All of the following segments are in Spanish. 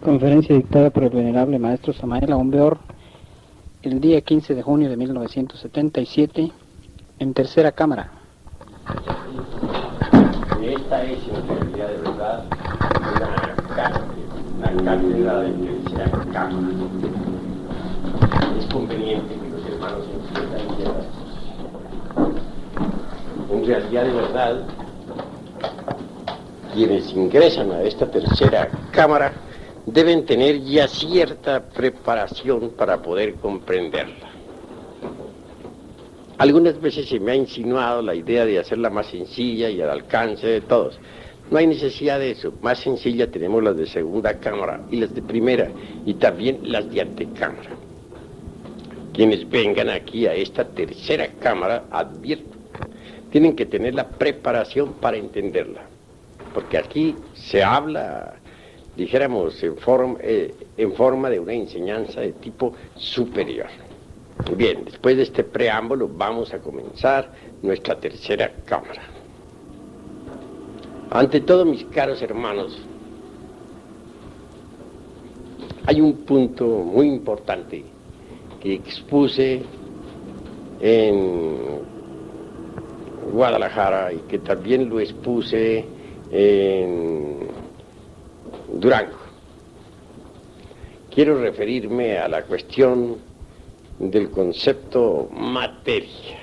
Conferencia dictada por el venerable maestro Samael Aumbeor el día 15 de junio de 1977 en tercera cámara. Esta es en realidad de verdad una cátedra de tercera cámara. Es conveniente que los hermanos entiendan bien las cosas. En realidad de verdad, quienes ingresan a esta tercera cámara deben tener ya cierta preparación para poder comprenderla. Algunas veces se me ha insinuado la idea de hacerla más sencilla y al alcance de todos. No hay necesidad de eso. Más sencilla tenemos las de segunda cámara y las de primera y también las de antecámara. Quienes vengan aquí a esta tercera cámara, advierto, tienen que tener la preparación para entenderla. Porque aquí se habla, dijéramos, en forma de una enseñanza de tipo superior. Bien, después de este preámbulo vamos a comenzar nuestra tercera cámara. Ante todo, mis caros hermanos, hay un punto muy importante que expuse en Guadalajara y que también lo expuse en Durango. Quiero referirme a la cuestión del concepto materia.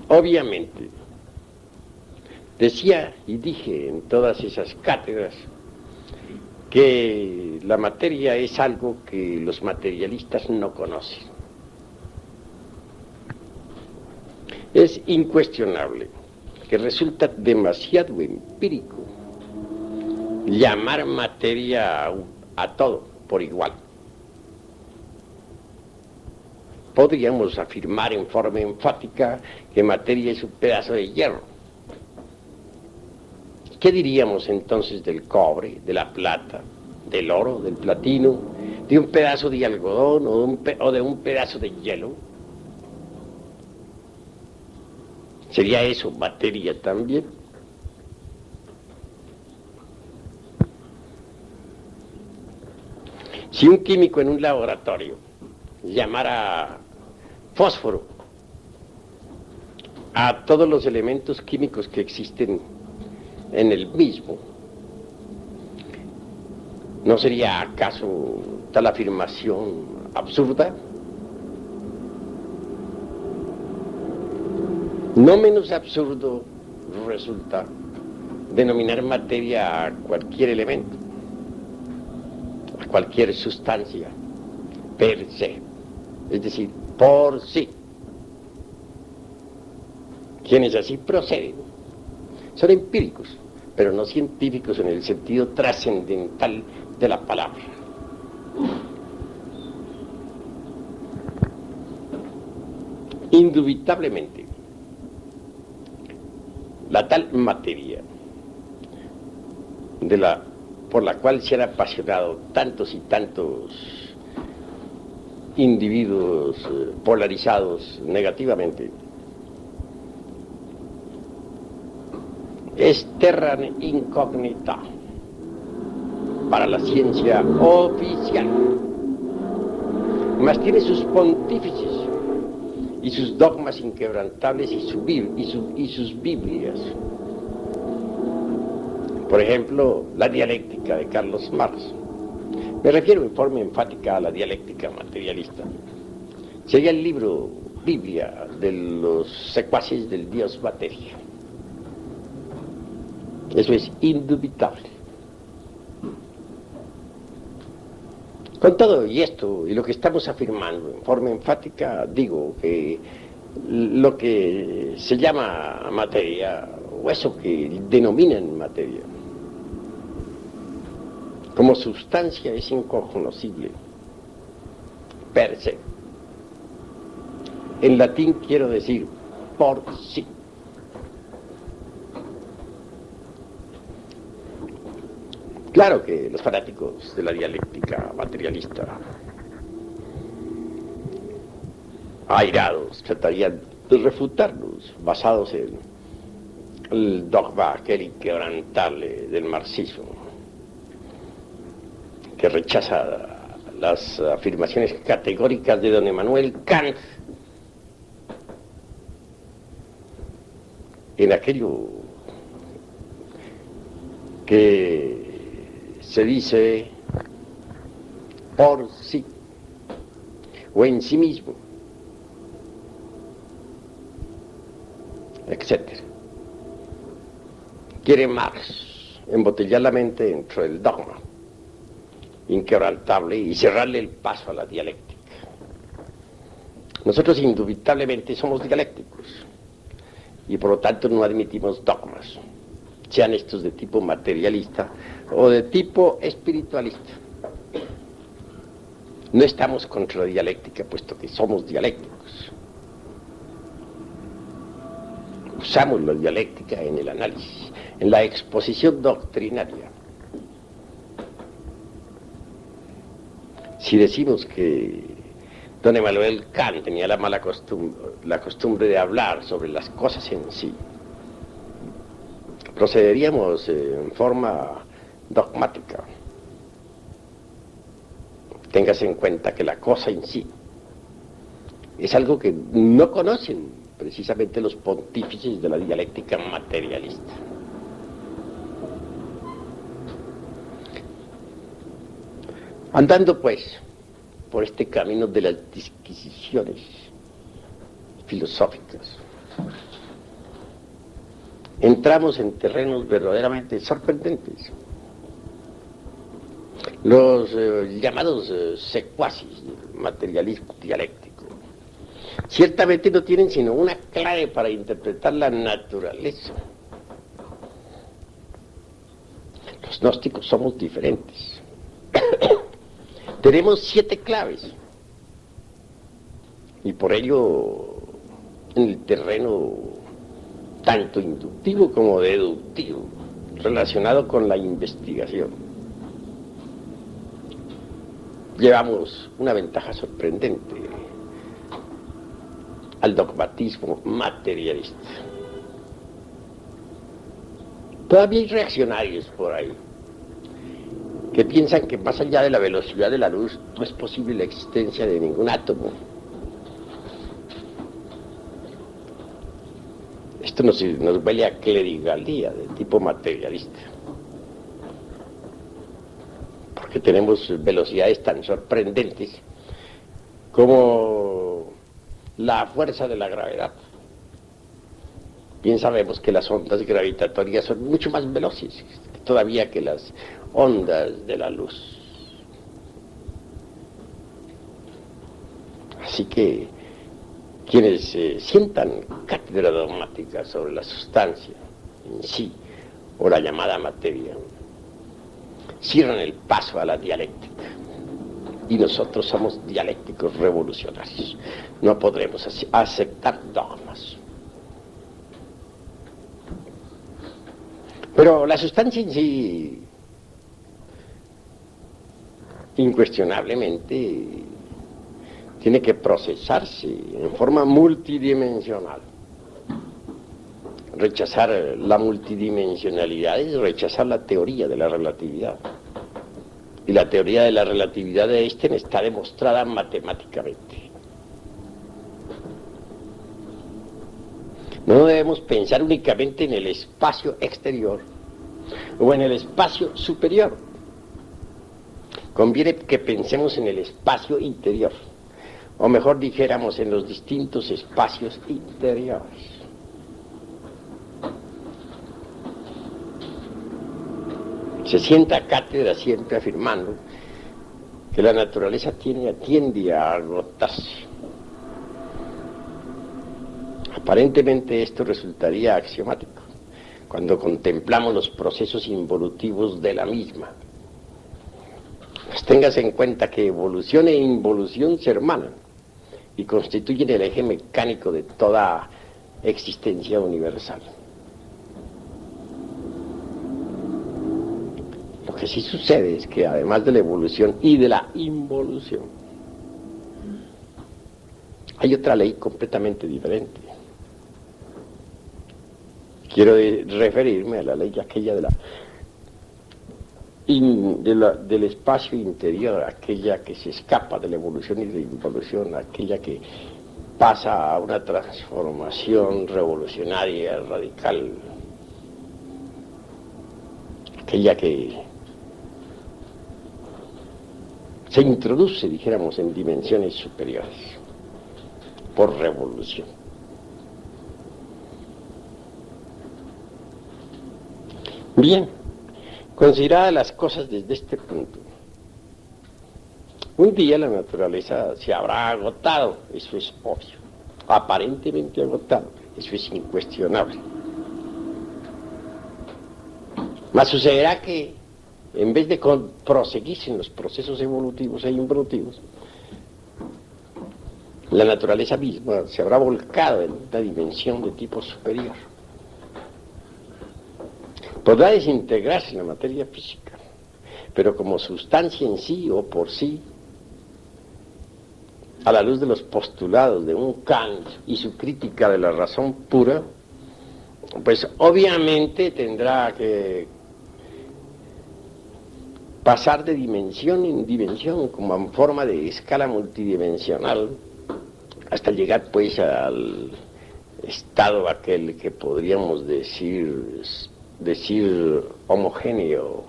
Obviamente, decía y dije en todas esas cátedras que la materia es algo que los materialistas no conocen. Es incuestionable que resulta demasiado empírico llamar materia a todo por igual. Podríamos afirmar en forma enfática que materia es un pedazo de hierro. ¿Qué diríamos entonces del cobre, de la plata, del oro, del platino, de un pedazo de algodón o de un pedazo de hielo? ¿Sería eso materia también? Si un químico en un laboratorio llamara fósforo a todos los elementos químicos que existen en el mismo, ¿no sería acaso tal afirmación absurda? No menos absurdo resulta denominar materia a cualquier elemento, a cualquier sustancia per se, es decir, por sí. Quienes así proceden son empíricos, pero no científicos en el sentido trascendental de la palabra. Indubitablemente, la tal materia por la cual se han apasionado tantos y tantos individuos polarizados negativamente es terra incognita para la ciencia oficial, mas tiene sus pontífices y sus dogmas inquebrantables y sus Biblias. Por ejemplo, la dialéctica de Carlos Marx. Me refiero en forma enfática a la dialéctica materialista. Sería el libro Biblia de los secuaces del dios materia. Eso es indubitable. Con todo y esto, y lo que estamos afirmando en forma enfática, digo que lo que se llama materia, o eso que denominan materia, como sustancia es incognoscible, per se. En latín quiero decir por sí. Claro que los fanáticos de la dialéctica materialista, airados, tratarían de refutarnos, basados en el dogma aquel inquebrantable del marxismo. que rechaza las afirmaciones categóricas de don Emmanuel Kant en aquello que se dice por sí o en sí mismo, etc. Quiere Marx embotellar la mente dentro del dogma inquebrantable y cerrarle el paso a la dialéctica. Nosotros indubitablemente somos dialécticos y por lo tanto no admitimos dogmas, sean estos de tipo materialista o de tipo espiritualista. No estamos contra la dialéctica, puesto que somos dialécticos. Usamos la dialéctica en el análisis, en la exposición doctrinaria. Si decimos que don Emmanuel Kant tenía la costumbre de hablar sobre las cosas en sí, procederíamos en forma dogmática. Téngase en cuenta que la cosa en sí es algo que no conocen precisamente los pontífices de la dialéctica materialista. Andando pues por este camino de las disquisiciones filosóficas, entramos en terrenos verdaderamente sorprendentes. Los llamados secuaces del materialismo dialéctico ciertamente no tienen sino una clave para interpretar la naturaleza. Los gnósticos somos diferentes. Tenemos 7 claves y por ello en el terreno tanto inductivo como deductivo relacionado con la investigación llevamos una ventaja sorprendente al dogmatismo materialista. Todavía hay reaccionarios por ahí que piensan que más allá de la velocidad de la luz no es posible la existencia de ningún átomo. Esto nos huele a clerigalía de tipo materialista, porque tenemos velocidades tan sorprendentes como la fuerza de la gravedad. Bien sabemos que las ondas gravitatorias son mucho más veloces todavía que las ondas de la luz. Así que quienes sientan cátedra dogmática sobre la sustancia en sí o la llamada materia cierran el paso a la dialéctica, y nosotros somos dialécticos revolucionarios. No podremos aceptar dogmas. Pero la sustancia en sí, incuestionablemente, tiene que procesarse en forma multidimensional. Rechazar la multidimensionalidad es rechazar la teoría de la relatividad. Y la teoría de la relatividad de Einstein está demostrada matemáticamente. No debemos pensar únicamente en el espacio exterior o en el espacio superior. Conviene que pensemos en el espacio interior, o mejor dijéramos, en los distintos espacios interiores. Se sienta cátedra siempre afirmando que la naturaleza tiende a agotarse. Aparentemente esto resultaría axiomático cuando contemplamos los procesos involutivos de la misma. Pues téngase en cuenta que evolución e involución se hermanan y constituyen el eje mecánico de toda existencia universal. Lo que sí sucede es que además de la evolución y de la involución, hay otra ley completamente diferente. Quiero referirme a la ley aquella de la del espacio interior, aquella que se escapa de la evolución y de la involución, aquella que pasa a una transformación revolucionaria, radical, aquella que se introduce, dijéramos, en dimensiones superiores por revolución. Bien, consideradas las cosas desde este punto, un día la naturaleza se habrá agotado, eso es obvio, aparentemente agotado, eso es incuestionable. Mas sucederá que en vez de proseguirse en los procesos evolutivos e involutivos, la naturaleza misma se habrá volcado en una dimensión de tipo superior. Podrá desintegrarse en la materia física, pero como sustancia en sí o por sí, a la luz de los postulados de un Kant y su crítica de la razón pura, pues obviamente tendrá que pasar de dimensión en dimensión, como en forma de escala multidimensional, hasta llegar pues al estado aquel que podríamos decir homogéneo,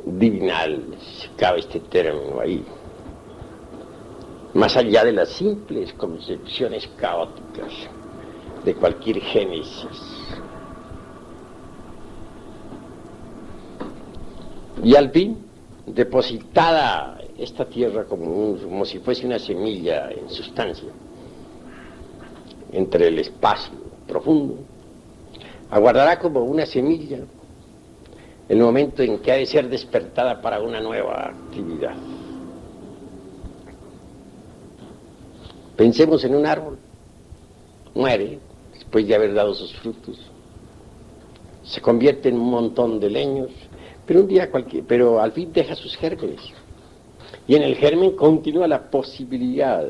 divinal, si cabe este término ahí, más allá de las simples concepciones caóticas de cualquier génesis. Y al fin, depositada esta tierra como si fuese una semilla en sustancia, entre el espacio profundo, aguardará como una semilla el momento en que ha de ser despertada para una nueva actividad. Pensemos en un árbol, muere después de haber dado sus frutos, se convierte en un montón de leños, pero al fin deja sus gérmenes. Y en el germen continúa la posibilidad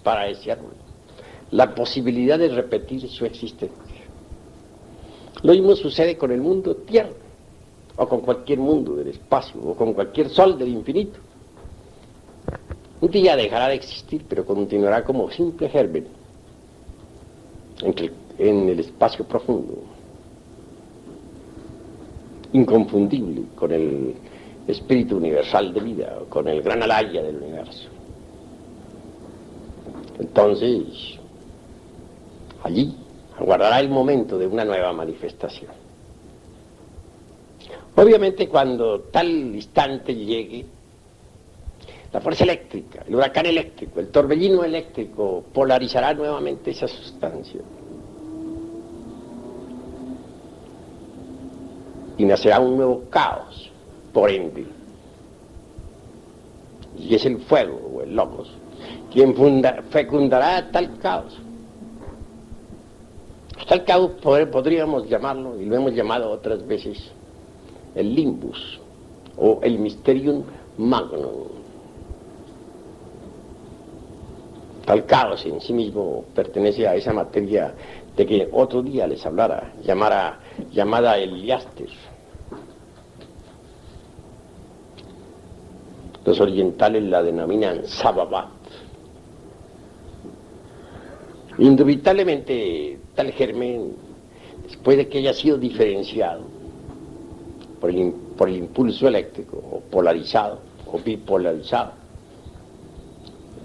para ese árbol, la posibilidad de repetir su existencia. Lo mismo sucede con el mundo tierra, o con cualquier mundo del espacio, o con cualquier sol del infinito. Un día dejará de existir, pero continuará como simple germen en el espacio profundo, inconfundible con el espíritu universal de vida, con el gran alaya del universo. Entonces, allí aguardará el momento de una nueva manifestación. Obviamente, cuando tal instante llegue, la fuerza eléctrica, el huracán eléctrico, el torbellino eléctrico polarizará nuevamente esa sustancia. Y nacerá un nuevo caos, por ende. Y es el fuego, o el logos, quien fecundará tal caos. Tal caos podríamos llamarlo, y lo hemos llamado otras veces, el limbus, o el mysterium magnum. Tal caos en sí mismo pertenece a esa materia de que otro día les hablara, llamada el Liaster. Los orientales la denominan Sababat. Indubitablemente, tal germen, después de que haya sido diferenciado por el impulso eléctrico, o polarizado, o bipolarizado,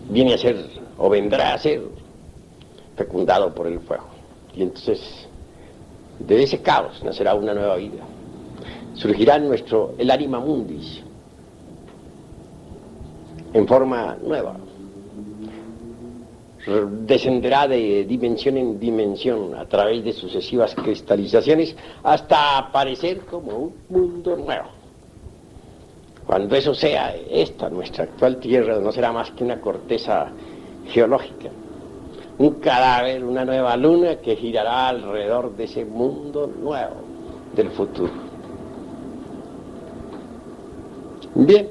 viene a ser, o vendrá a ser, fecundado por el fuego. Y entonces, de ese caos nacerá una nueva vida. Surgirá el anima mundis, en forma nueva. Descenderá de dimensión en dimensión a través de sucesivas cristalizaciones hasta aparecer como un mundo nuevo. Cuando eso sea, nuestra actual Tierra no será más que una corteza geológica, un cadáver, una nueva luna que girará alrededor de ese mundo nuevo del futuro. Bien,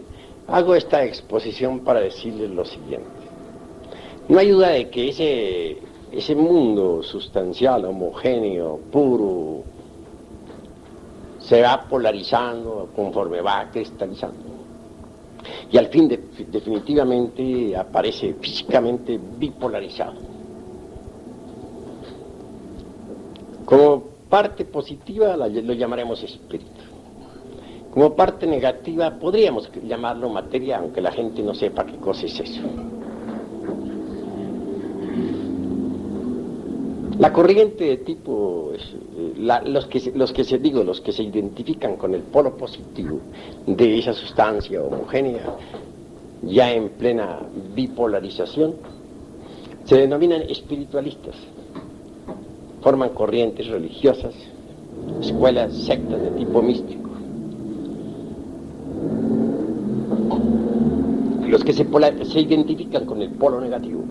hago esta exposición para decirles lo siguiente. No hay duda de que ese mundo sustancial, homogéneo, puro, se va polarizando conforme va cristalizando. Y al fin definitivamente aparece físicamente bipolarizado. Como parte positiva lo llamaremos espíritu. Como parte negativa podríamos llamarlo materia, aunque la gente no sepa qué cosa es eso. La corriente de tipo, los que se identifican con el polo positivo de esa sustancia homogénea, ya en plena bipolarización, se denominan espiritualistas. Forman corrientes religiosas, escuelas, sectas de tipo místico. Los que se identifican con el polo negativo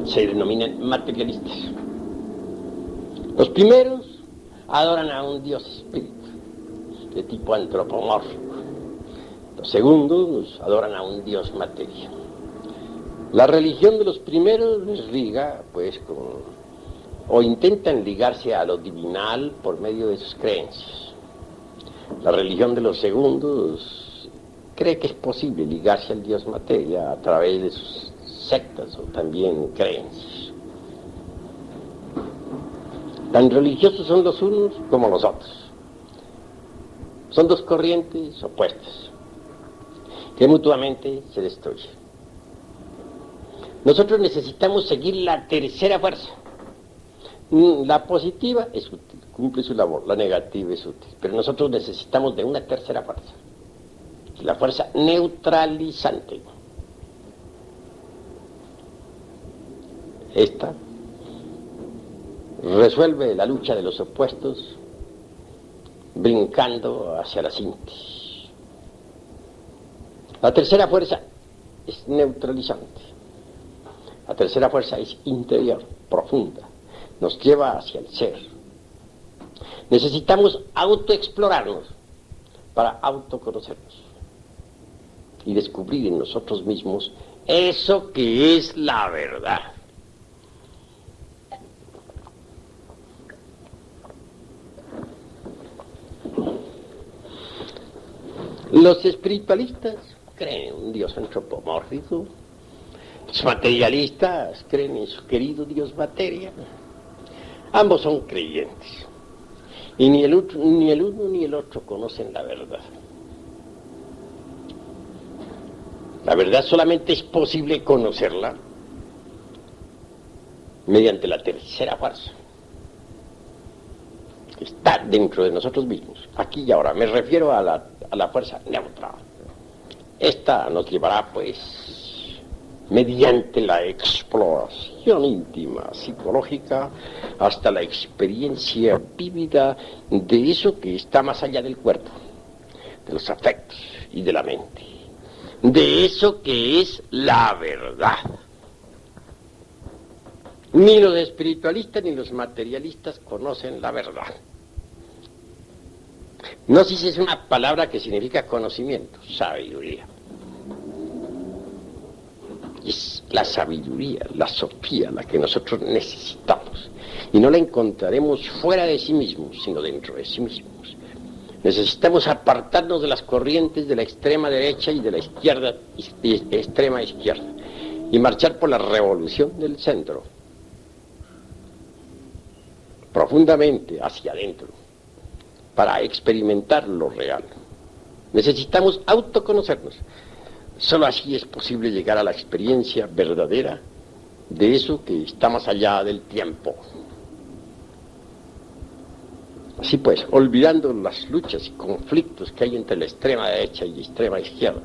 se denominan materialistas. Los primeros adoran a un dios espíritu de tipo antropomórfico. Los segundos adoran a un dios materia. La religión de los primeros les liga, pues, o intentan ligarse a lo divinal por medio de sus creencias. La religión de los segundos cree que es posible ligarse al dios materia a través de sus sectas o también creencias. Tan religiosos son los unos como los otros. Son dos corrientes opuestas que mutuamente se destruyen. Nosotros necesitamos seguir la tercera fuerza. La positiva es útil, cumple su labor, la negativa es útil, pero nosotros necesitamos de una tercera fuerza, la fuerza neutralizante. Esta resuelve la lucha de los opuestos brincando hacia la síntesis. La tercera fuerza es neutralizante. La tercera fuerza es interior, profunda, nos lleva hacia el ser. Necesitamos autoexplorarnos para autoconocernos y descubrir en nosotros mismos eso que es la verdad. Los espiritualistas creen en un Dios antropomórfico. Los materialistas creen en su querido Dios materia. Ambos son creyentes. Y ni el uno ni el otro conocen la verdad. La verdad solamente es posible conocerla mediante la tercera fuerza, que está dentro de nosotros mismos, aquí y ahora. Me refiero a la fuerza neutral. Esta nos llevará, pues, mediante la exploración íntima, psicológica, hasta la experiencia vívida de eso que está más allá del cuerpo, de los afectos y de la mente, de eso que es la verdad. Ni los espiritualistas ni los materialistas conocen la verdad. Gnosis es una palabra que significa conocimiento, sabiduría. Es la sabiduría, la sofía, la que nosotros necesitamos. Y no la encontraremos fuera de sí mismos, sino dentro de sí mismos. Necesitamos apartarnos de las corrientes de la extrema derecha y de la izquierda, extrema izquierda, y marchar por la revolución del centro, profundamente hacia adentro, para experimentar lo real. Necesitamos autoconocernos. Solo así es posible llegar a la experiencia verdadera de eso que está más allá del tiempo. Así pues, olvidando las luchas y conflictos que hay entre la extrema derecha y la extrema izquierda,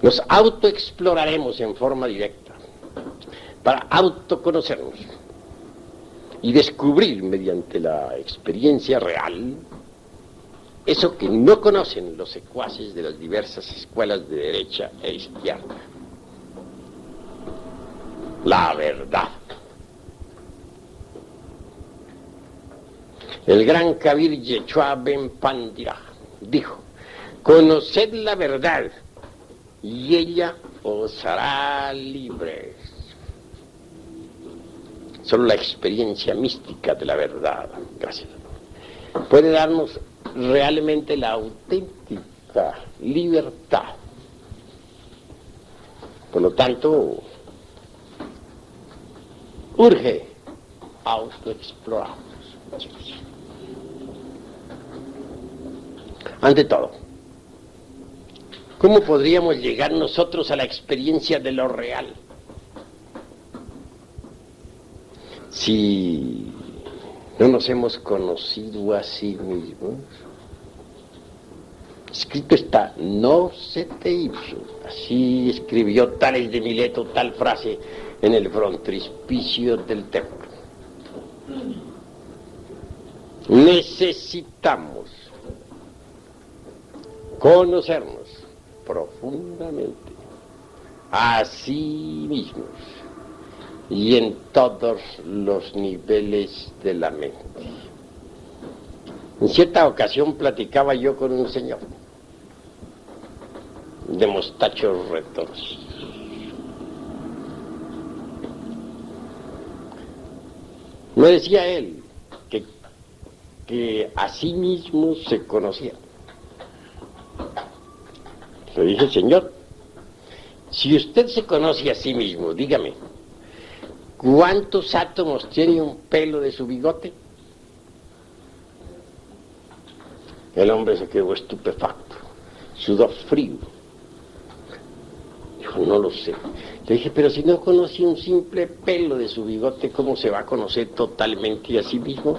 nos autoexploraremos en forma directa para autoconocernos y descubrir mediante la experiencia real eso que no conocen los secuaces de las diversas escuelas de derecha e izquierda. La verdad. El gran Kabir Yeshua Ben Pandira dijo: conoced la verdad y ella os hará libres. solo la experiencia mística de la verdad, gracias, puede darnos realmente la auténtica libertad. Por lo tanto, urge autoexplorarnos. Ante todo, ¿cómo podríamos llegar nosotros a la experiencia de lo real? Si no nos hemos conocido a sí mismos. Escrito está, nocete ipsum. Así escribió Tales de Mileto tal frase en el frontispicio del templo. Necesitamos conocernos profundamente a sí mismos y en todos los niveles de la mente. En cierta ocasión platicaba yo con un señor de mostachos retorcidos. Me decía él que a sí mismo se conocía. Le dije, señor, si usted se conoce a sí mismo, dígame, ¿cuántos átomos tiene un pelo de su bigote? El hombre se quedó estupefacto, sudó frío. Dijo, no lo sé. Le dije, pero si no conoce un simple pelo de su bigote, ¿cómo se va a conocer totalmente a sí mismo?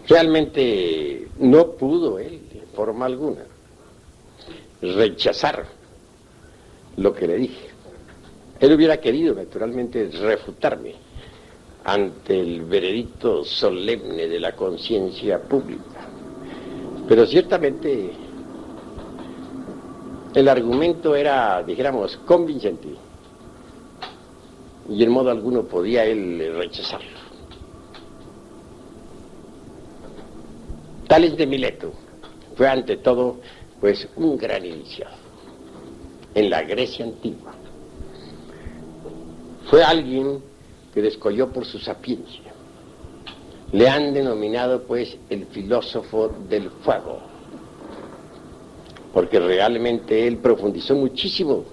Realmente no pudo él, de forma alguna, rechazar lo que le dije. Él hubiera querido, naturalmente, refutarme ante el veredicto solemne de la conciencia pública. Pero ciertamente el argumento era, dijéramos, convincente, y en modo alguno podía él rechazarlo. Tales de Mileto fue ante todo, pues, un gran iniciado en la Grecia antigua. Fue alguien que descolló por su sapiencia. Le han denominado, pues, el filósofo del fuego, porque realmente él profundizó muchísimo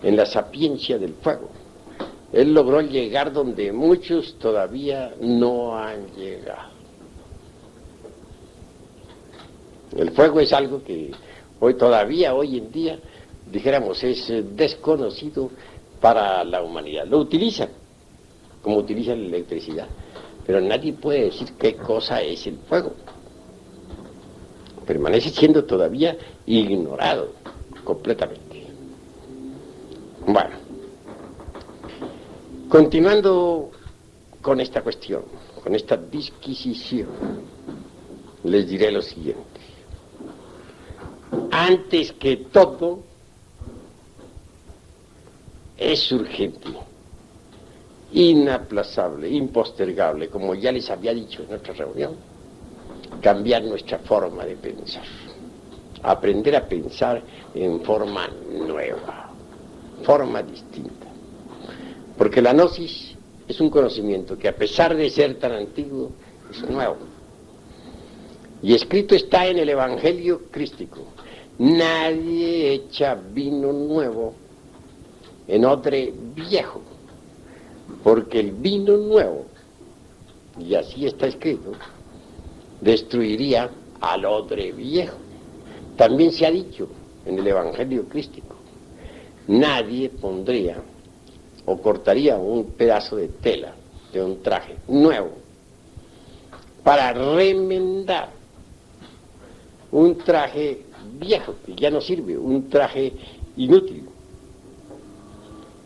en la sapiencia del fuego. Él logró llegar donde muchos todavía no han llegado. El fuego es algo que hoy en día, dijéramos, es desconocido para la humanidad. Lo utilizan, como utilizan la electricidad, pero nadie puede decir qué cosa es el fuego. Permanece siendo todavía ignorado completamente. Bueno, continuando con esta cuestión, con esta disquisición, les diré lo siguiente. Antes que todo, es urgente, inaplazable, impostergable, como ya les había dicho en otra reunión, cambiar nuestra forma de pensar, aprender a pensar en forma nueva, forma distinta, porque la gnosis es un conocimiento que, a pesar de ser tan antiguo, es nuevo, y escrito está en el Evangelio crístico: nadie echa vino nuevo en odre viejo, porque el vino nuevo, y así está escrito, destruiría al odre viejo. También se ha dicho en el Evangelio crístico: nadie pondría o cortaría un pedazo de tela de un traje nuevo para remendar un traje viejo que ya no sirve, un traje inútil.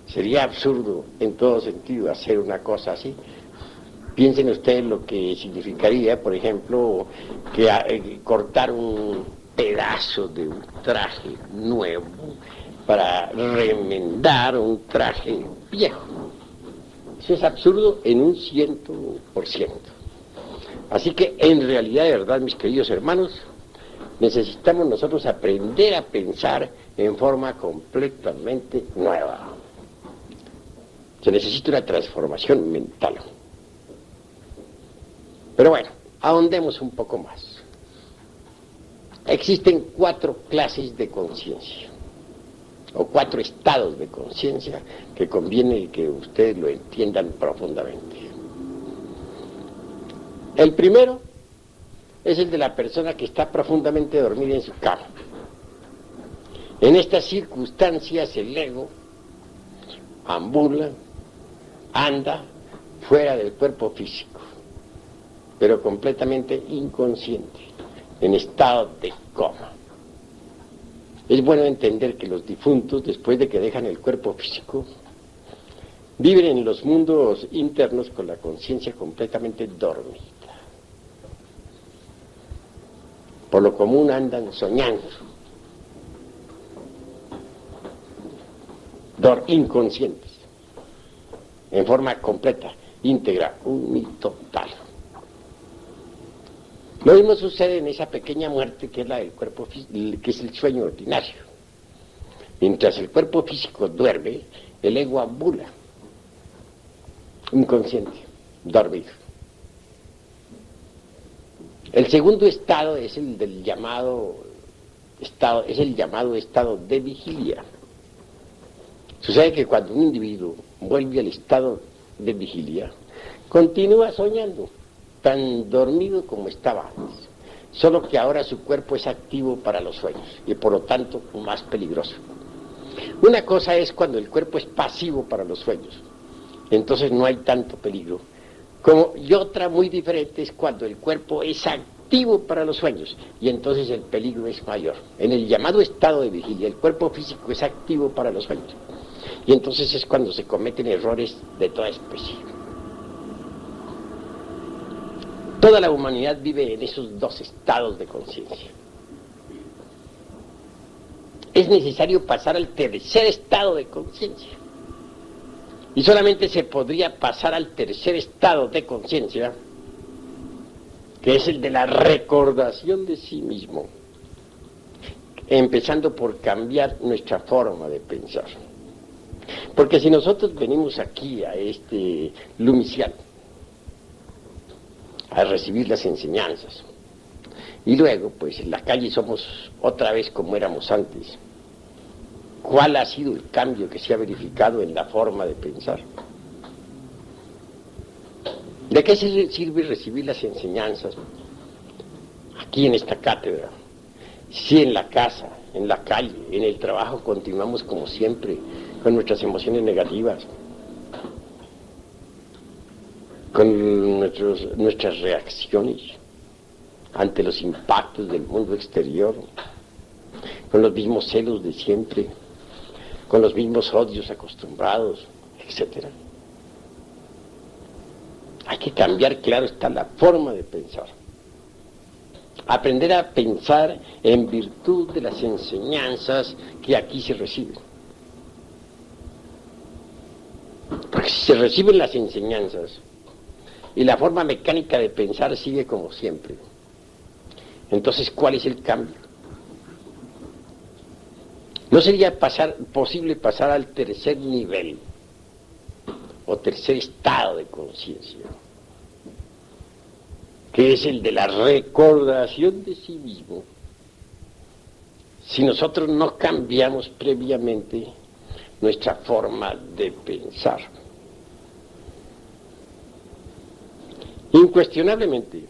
Sería absurdo en todo sentido hacer una cosa así. Piensen ustedes lo que significaría, por ejemplo, que cortar un pedazo de un traje nuevo para remendar un traje viejo. Eso es absurdo en un 100%. Así que, en realidad, de verdad, mis queridos hermanos, necesitamos nosotros aprender a pensar en forma completamente nueva. Se necesita una transformación mental. Pero bueno, ahondemos un poco más. Existen 4 clases de conciencia, o 4 estados de conciencia que conviene que ustedes lo entiendan profundamente. El primero es el de la persona que está profundamente dormida en su cama. En estas circunstancias el ego ambula, anda fuera del cuerpo físico, pero completamente inconsciente, en estado de coma. Es bueno entender que los difuntos, después de que dejan el cuerpo físico, viven en los mundos internos con la conciencia completamente dormida. Por lo común andan soñando, inconscientes, en forma completa, íntegra, unitotal. Lo mismo sucede en esa pequeña muerte que es la del cuerpo físico, que es el sueño ordinario. Mientras el cuerpo físico duerme, el ego ambula, inconsciente, dormido. El segundo estado es el del llamado estado de vigilia. Sucede que cuando un individuo vuelve al estado de vigilia, continúa soñando, tan dormido como estaba antes, solo que ahora su cuerpo es activo para los sueños y por lo tanto más peligroso. Una cosa es cuando el cuerpo es pasivo para los sueños, entonces no hay tanto peligro, y otra muy diferente es cuando el cuerpo es activo para los sueños y entonces el peligro es mayor. En el llamado estado de vigilia el cuerpo físico es activo para los sueños y entonces es cuando se cometen errores de toda especie. Toda la humanidad vive en esos 2 estados de conciencia. Es necesario pasar al tercer estado de conciencia. Y solamente se podría pasar al tercer estado de conciencia, que es el de la recordación de sí mismo, empezando por cambiar nuestra forma de pensar. Porque si nosotros venimos aquí a este lumicial, a recibir las enseñanzas, y luego, pues en la calle somos otra vez como éramos antes, ¿cuál ha sido el cambio que se ha verificado en la forma de pensar? ¿De qué sirve recibir las enseñanzas aquí en esta cátedra? Si en la casa, en la calle, en el trabajo continuamos como siempre con nuestras emociones negativas, con nuestras reacciones ante los impactos del mundo exterior, con los mismos celos de siempre, con los mismos odios acostumbrados, etc. Hay que cambiar, claro está, la forma de pensar. Aprender a pensar en virtud de las enseñanzas que aquí se reciben. Porque si se reciben las enseñanzas y la forma mecánica de pensar sigue como siempre, entonces, ¿cuál es el cambio? ¿No sería posible pasar al tercer nivel o tercer estado de conciencia, que es el de la recordación de sí mismo, si nosotros no cambiamos previamente nuestra forma de pensar? Incuestionablemente,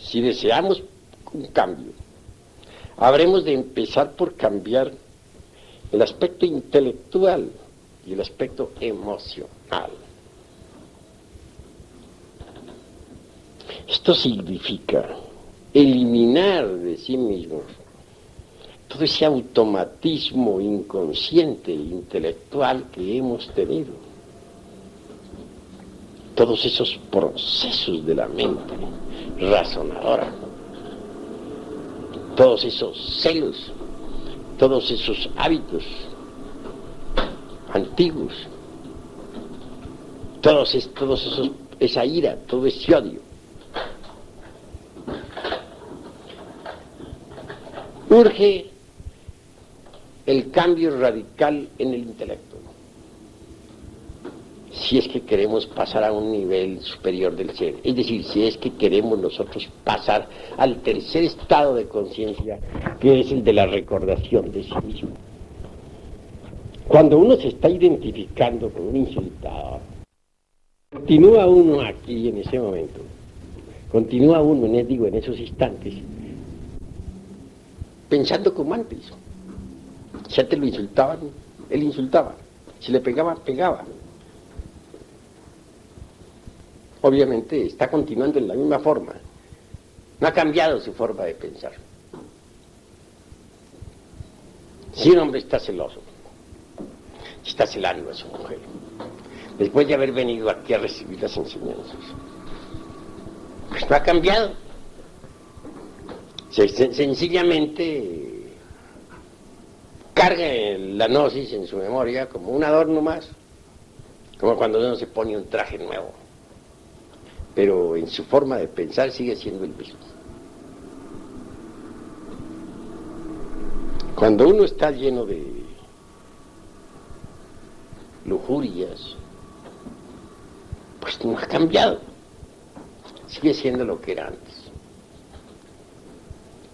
si deseamos un cambio, habremos de empezar por cambiar el aspecto intelectual y el aspecto emocional. Esto significa eliminar de sí mismo todo ese automatismo inconsciente e intelectual que hemos tenido, todos esos procesos de la mente razonadora, todos esos celos, todos esos hábitos antiguos, esa ira, todo ese odio. Urge el cambio radical en el intelecto. si es que queremos pasar a un nivel superior del ser, es decir, si es que queremos nosotros pasar al tercer estado de conciencia, que es el de la recordación de sí mismo. Cuando uno se está identificando con un insultado, continúa uno aquí en ese momento, continúa uno, en esos instantes, pensando como antes. Si antes lo insultaban, él insultaba. Si le pegaban, pegaba. Obviamente está continuando en la misma forma. No ha cambiado su forma de pensar. Si un hombre está celoso, está celando a su mujer, después de haber venido aquí a recibir las enseñanzas, pues no ha cambiado. Sencillamente carga la gnosis en su memoria como un adorno más, como cuando uno se pone un traje nuevo, pero en su forma de pensar sigue siendo el mismo. Cuando uno está lleno de lujurias, pues no ha cambiado, sigue siendo lo que era antes.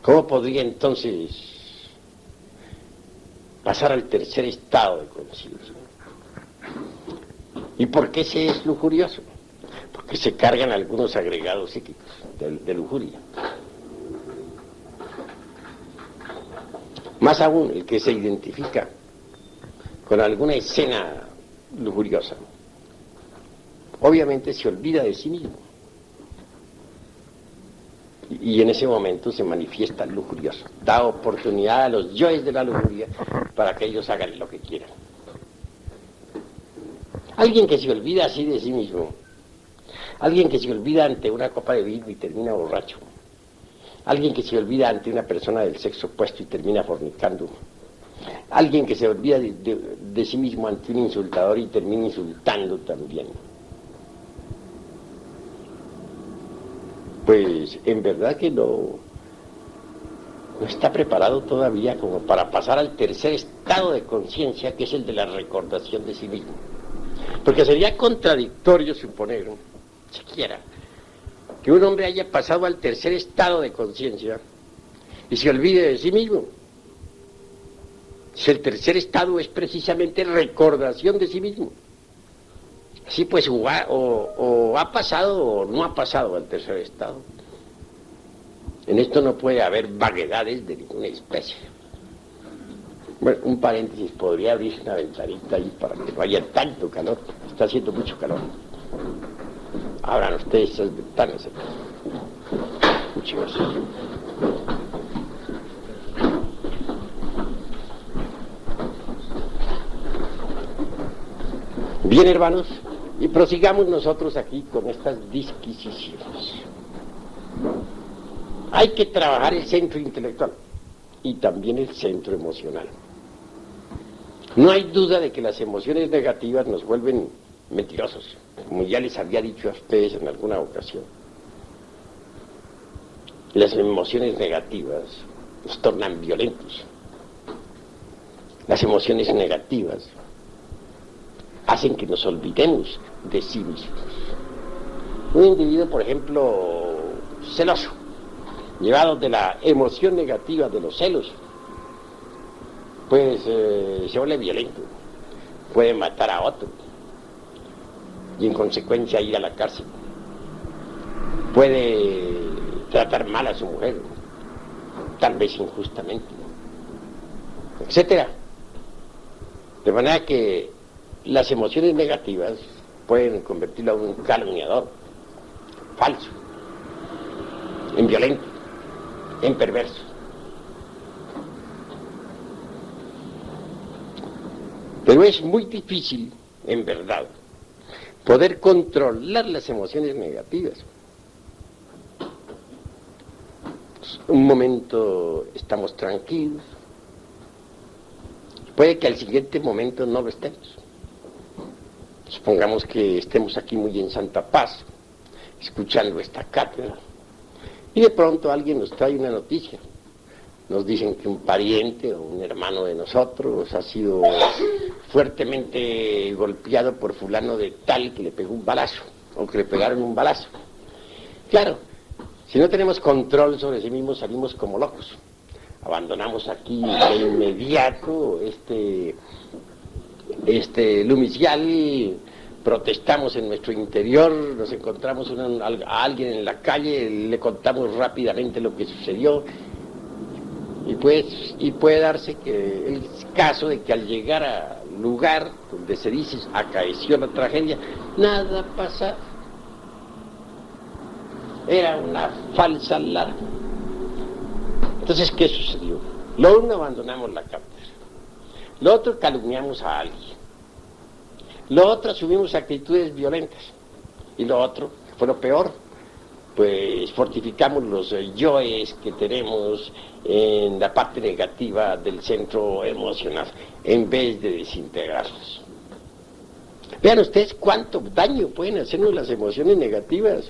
¿Cómo podría entonces pasar al tercer estado de conciencia? ¿Y por qué se es lujurioso? Porque se cargan algunos agregados psíquicos de lujuria. Más aún, el que se identifica con alguna escena lujuriosa, obviamente se olvida de sí mismo. Y en ese momento se manifiesta lujurioso. Da oportunidad a los yoes de la lujuria para que ellos hagan lo que quieran. Alguien que se olvida así de sí mismo, alguien que se olvida ante una copa de vino y termina borracho, alguien que se olvida ante una persona del sexo opuesto y termina fornicando, alguien que se olvida de sí mismo ante un insultador y termina insultando también, pues en verdad que no está preparado todavía como para pasar al tercer estado de conciencia, que es el de la recordación de sí mismo. Porque sería contradictorio suponer, siquiera, que un hombre haya pasado al tercer estado de conciencia y se olvide de sí mismo. Si el tercer estado es precisamente recordación de sí mismo. Sí, pues o ha pasado o no ha pasado al tercer estado. En esto no puede haber vaguedades de ninguna especie. Bueno, un paréntesis, podría abrirse una ventanita ahí para que no haya tanto calor. Está haciendo mucho calor. Abran ustedes esas ventanas. Muchas gracias. Bien, hermanos, y prosigamos nosotros aquí con estas disquisiciones. Hay que trabajar el centro intelectual y también el centro emocional. No hay duda de que las emociones negativas nos vuelven mentirosos, como ya les había dicho a ustedes en alguna ocasión. Las emociones negativas nos tornan violentos. Las emociones negativas hacen que nos olvidemos de sí mismos. Un individuo, por ejemplo, celoso, llevado de la emoción negativa de los celos, pues se vuelve violento, puede matar a otro y en consecuencia ir a la cárcel, puede tratar mal a su mujer, tal vez injustamente, etcétera. De manera que las emociones negativas pueden convertirlo en un calumniador, falso, en violento, en perverso. Pero es muy difícil, en verdad, poder controlar las emociones negativas. Un momento estamos tranquilos, puede que al siguiente momento no lo estemos. Supongamos que estemos aquí muy en santa paz, escuchando esta cátedra, y de pronto alguien nos trae una noticia Nos dicen que un pariente o un hermano de nosotros ha sido fuertemente golpeado por fulano de tal que le pegó un balazo, o que le pegaron un balazo. Claro, si no tenemos control sobre sí mismos, salimos como locos. Abandonamos aquí de inmediato lumicial, protestamos en nuestro interior, nos encontramos a alguien en la calle, le contamos rápidamente lo que sucedió, y puede darse que el caso de que al llegar al lugar donde se dice acaeció la tragedia, nada pasa. Era una falsa alarma. Entonces, ¿qué sucedió? Lo uno, abandonamos la cátedra. Lo otro, calumniamos a alguien. Lo otro, asumimos actitudes violentas. Y lo otro, que fue lo peor, pues fortificamos los yoes que tenemos en la parte negativa del centro emocional, en vez de desintegrarlos. Vean ustedes cuánto daño pueden hacernos las emociones negativas.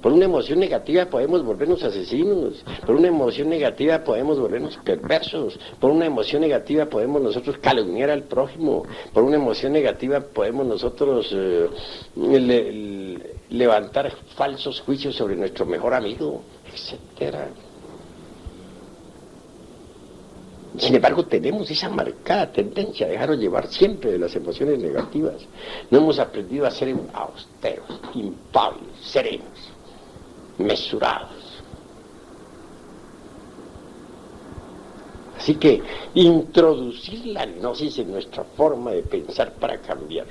Por una emoción negativa podemos volvernos asesinos, por una emoción negativa podemos volvernos perversos, por una emoción negativa podemos nosotros calumniar al prójimo, por una emoción negativa podemos nosotros levantar falsos juicios sobre nuestro mejor amigo, etcétera. Sin embargo, tenemos esa marcada tendencia a dejarnos llevar siempre de las emociones negativas. No hemos aprendido a ser austeros, impáviles, serenos, mesurados. Así que introducir la gnosis en nuestra forma de pensar para cambiar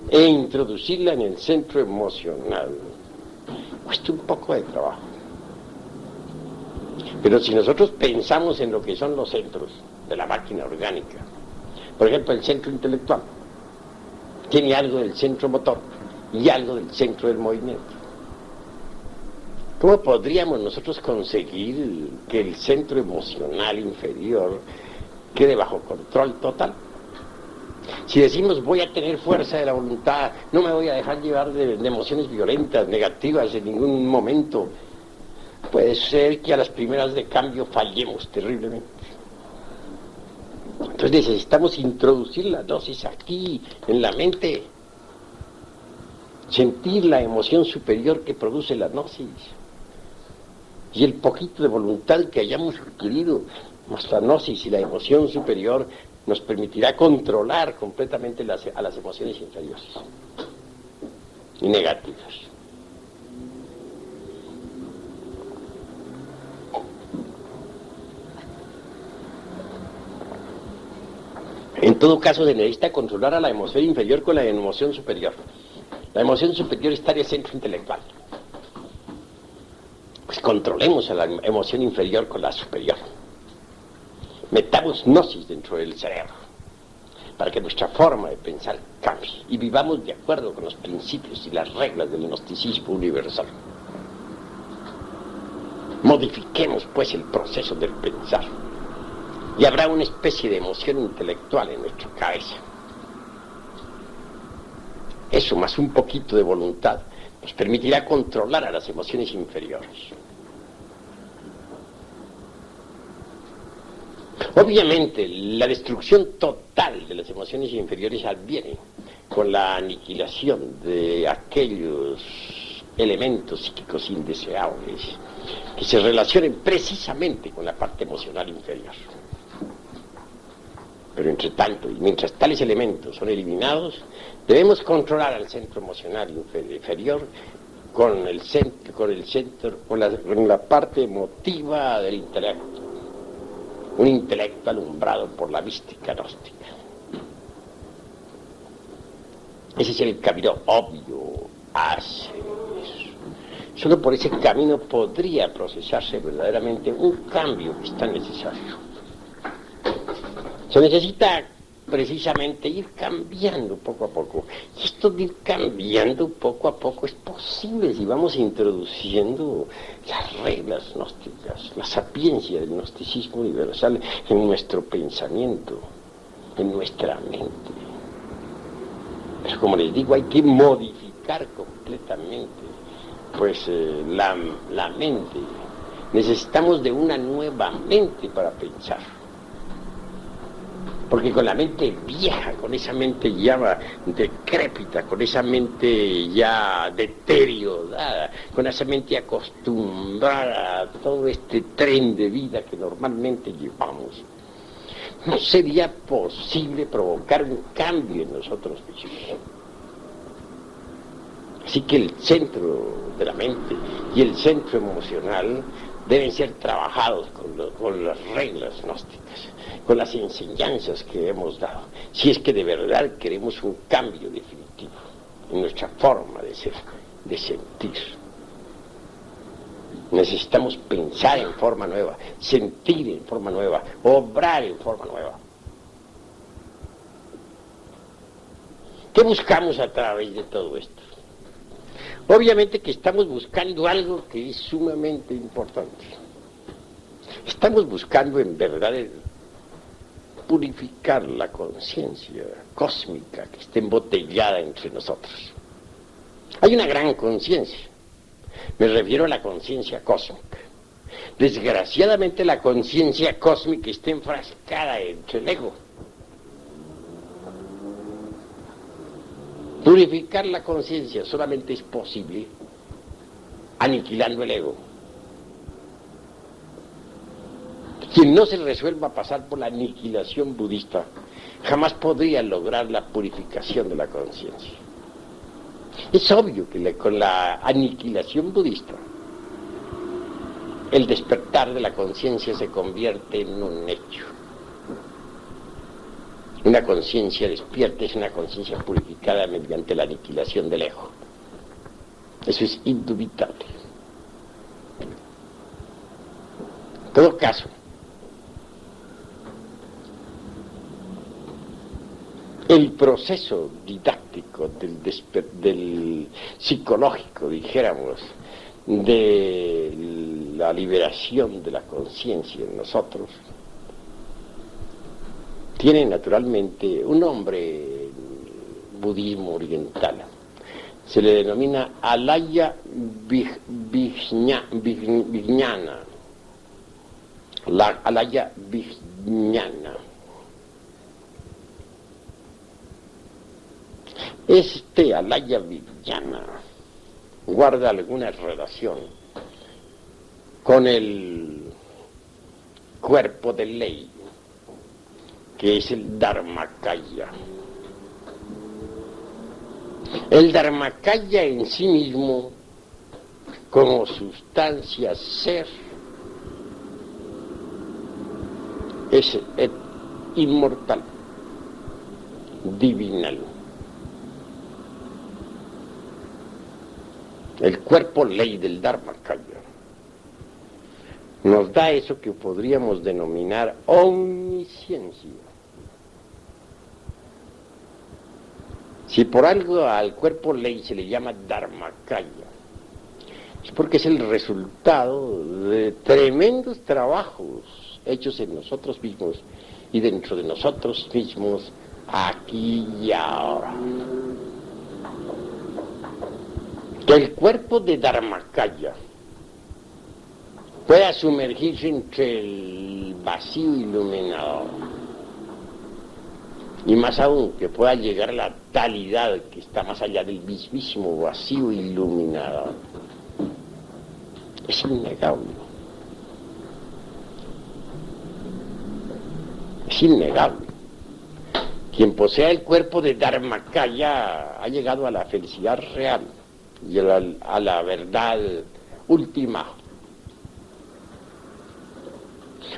e introducirla en el centro emocional cuesta un poco de trabajo. Pero si nosotros pensamos en lo que son los centros de la máquina orgánica, por ejemplo, el centro intelectual tiene algo del centro motor y algo del centro del movimiento. ¿Cómo podríamos nosotros conseguir que el centro emocional inferior quede bajo control total? Si decimos voy a tener fuerza de la voluntad, no me voy a dejar llevar de emociones violentas, negativas en ningún momento, puede ser que a las primeras de cambio fallemos terriblemente. Entonces necesitamos introducir la gnosis aquí, en la mente, sentir la emoción superior que produce la gnosis. Y el poquito de voluntad que hayamos adquirido, más la gnosis y la emoción superior, nos permitirá controlar completamente a las emociones inferiores y negativas. En todo caso, se necesita controlar a la emoción inferior con la emoción superior. La emoción superior está en el centro intelectual. Pues controlemos a la emoción inferior con la superior. Metamos gnosis dentro del cerebro para que nuestra forma de pensar cambie y vivamos de acuerdo con los principios y las reglas del gnosticismo universal. Modifiquemos pues el proceso del pensar y habrá una especie de emoción intelectual en nuestra cabeza. Eso más un poquito de voluntad nos permitirá controlar a las emociones inferiores. Obviamente, la destrucción total de las emociones inferiores adviene con la aniquilación de aquellos elementos psíquicos indeseables que se relacionen precisamente con la parte emocional inferior. Pero entre tanto, y mientras tales elementos son eliminados, debemos controlar al centro emocional inferior con la parte emotiva del intelecto. Un intelecto alumbrado por la mística gnóstica. Ese es el camino obvio hacia eso. Solo por ese camino podría procesarse verdaderamente un cambio que es tan necesario. Se necesita precisamente ir cambiando poco a poco. Y esto de ir cambiando poco a poco es posible si vamos introduciendo las reglas gnósticas, la sapiencia del gnosticismo universal en nuestro pensamiento, en nuestra mente. Pero como les digo, hay que modificar completamente pues la mente Necesitamos de una nueva mente para pensar. Porque con la mente vieja, con esa mente ya decrépita, con esa mente ya deteriorada, con esa mente acostumbrada a todo este tren de vida que normalmente llevamos, no sería posible provocar un cambio en nosotros mismos. Así que el centro de la mente y el centro emocional deben ser trabajados con las reglas gnósticas, con las enseñanzas que hemos dado, si es que de verdad queremos un cambio definitivo en nuestra forma de ser, de sentir. Necesitamos pensar en forma nueva, sentir en forma nueva, obrar en forma nueva. ¿Qué buscamos a través de todo esto? Obviamente que estamos buscando algo que es sumamente importante. Estamos buscando en verdad purificar la conciencia cósmica que está embotellada entre nosotros. Hay una gran conciencia, me refiero a la conciencia cósmica. Desgraciadamente la conciencia cósmica está enfrascada entre el ego. Purificar la conciencia solamente es posible aniquilando el ego. Quien no se resuelva a pasar por la aniquilación budista jamás podría lograr la purificación de la conciencia. Es obvio que con la aniquilación budista el despertar de la conciencia se convierte en un hecho. Una conciencia despierta es una conciencia purificada mediante la aniquilación del ego. Eso es indubitable. En todo caso, el proceso didáctico del psicológico, dijéramos, de la liberación de la conciencia en nosotros, tiene naturalmente un nombre en budismo oriental. Se le denomina Alaya Vijnana. La Alaya Vijnana. Este Alaya Vijnana guarda alguna relación con el cuerpo de ley, que es el Dharmakaya. El Dharmakaya en sí mismo, como sustancia ser, es inmortal, divinal. El cuerpo ley del Dharmakaya nos da eso que podríamos denominar omnisciencia. Si por algo al cuerpo ley se le llama Dharmakaya, es porque es el resultado de tremendos trabajos hechos en nosotros mismos y dentro de nosotros mismos aquí y ahora. Que el cuerpo de Dharmakaya pueda sumergirse entre el vacío iluminador, y más aún que pueda llegar a la talidad que está más allá del mismísimo vacío iluminador, es innegable. Es innegable. Quien posea el cuerpo de Dharmakaya ha llegado a la felicidad real y a la verdad última.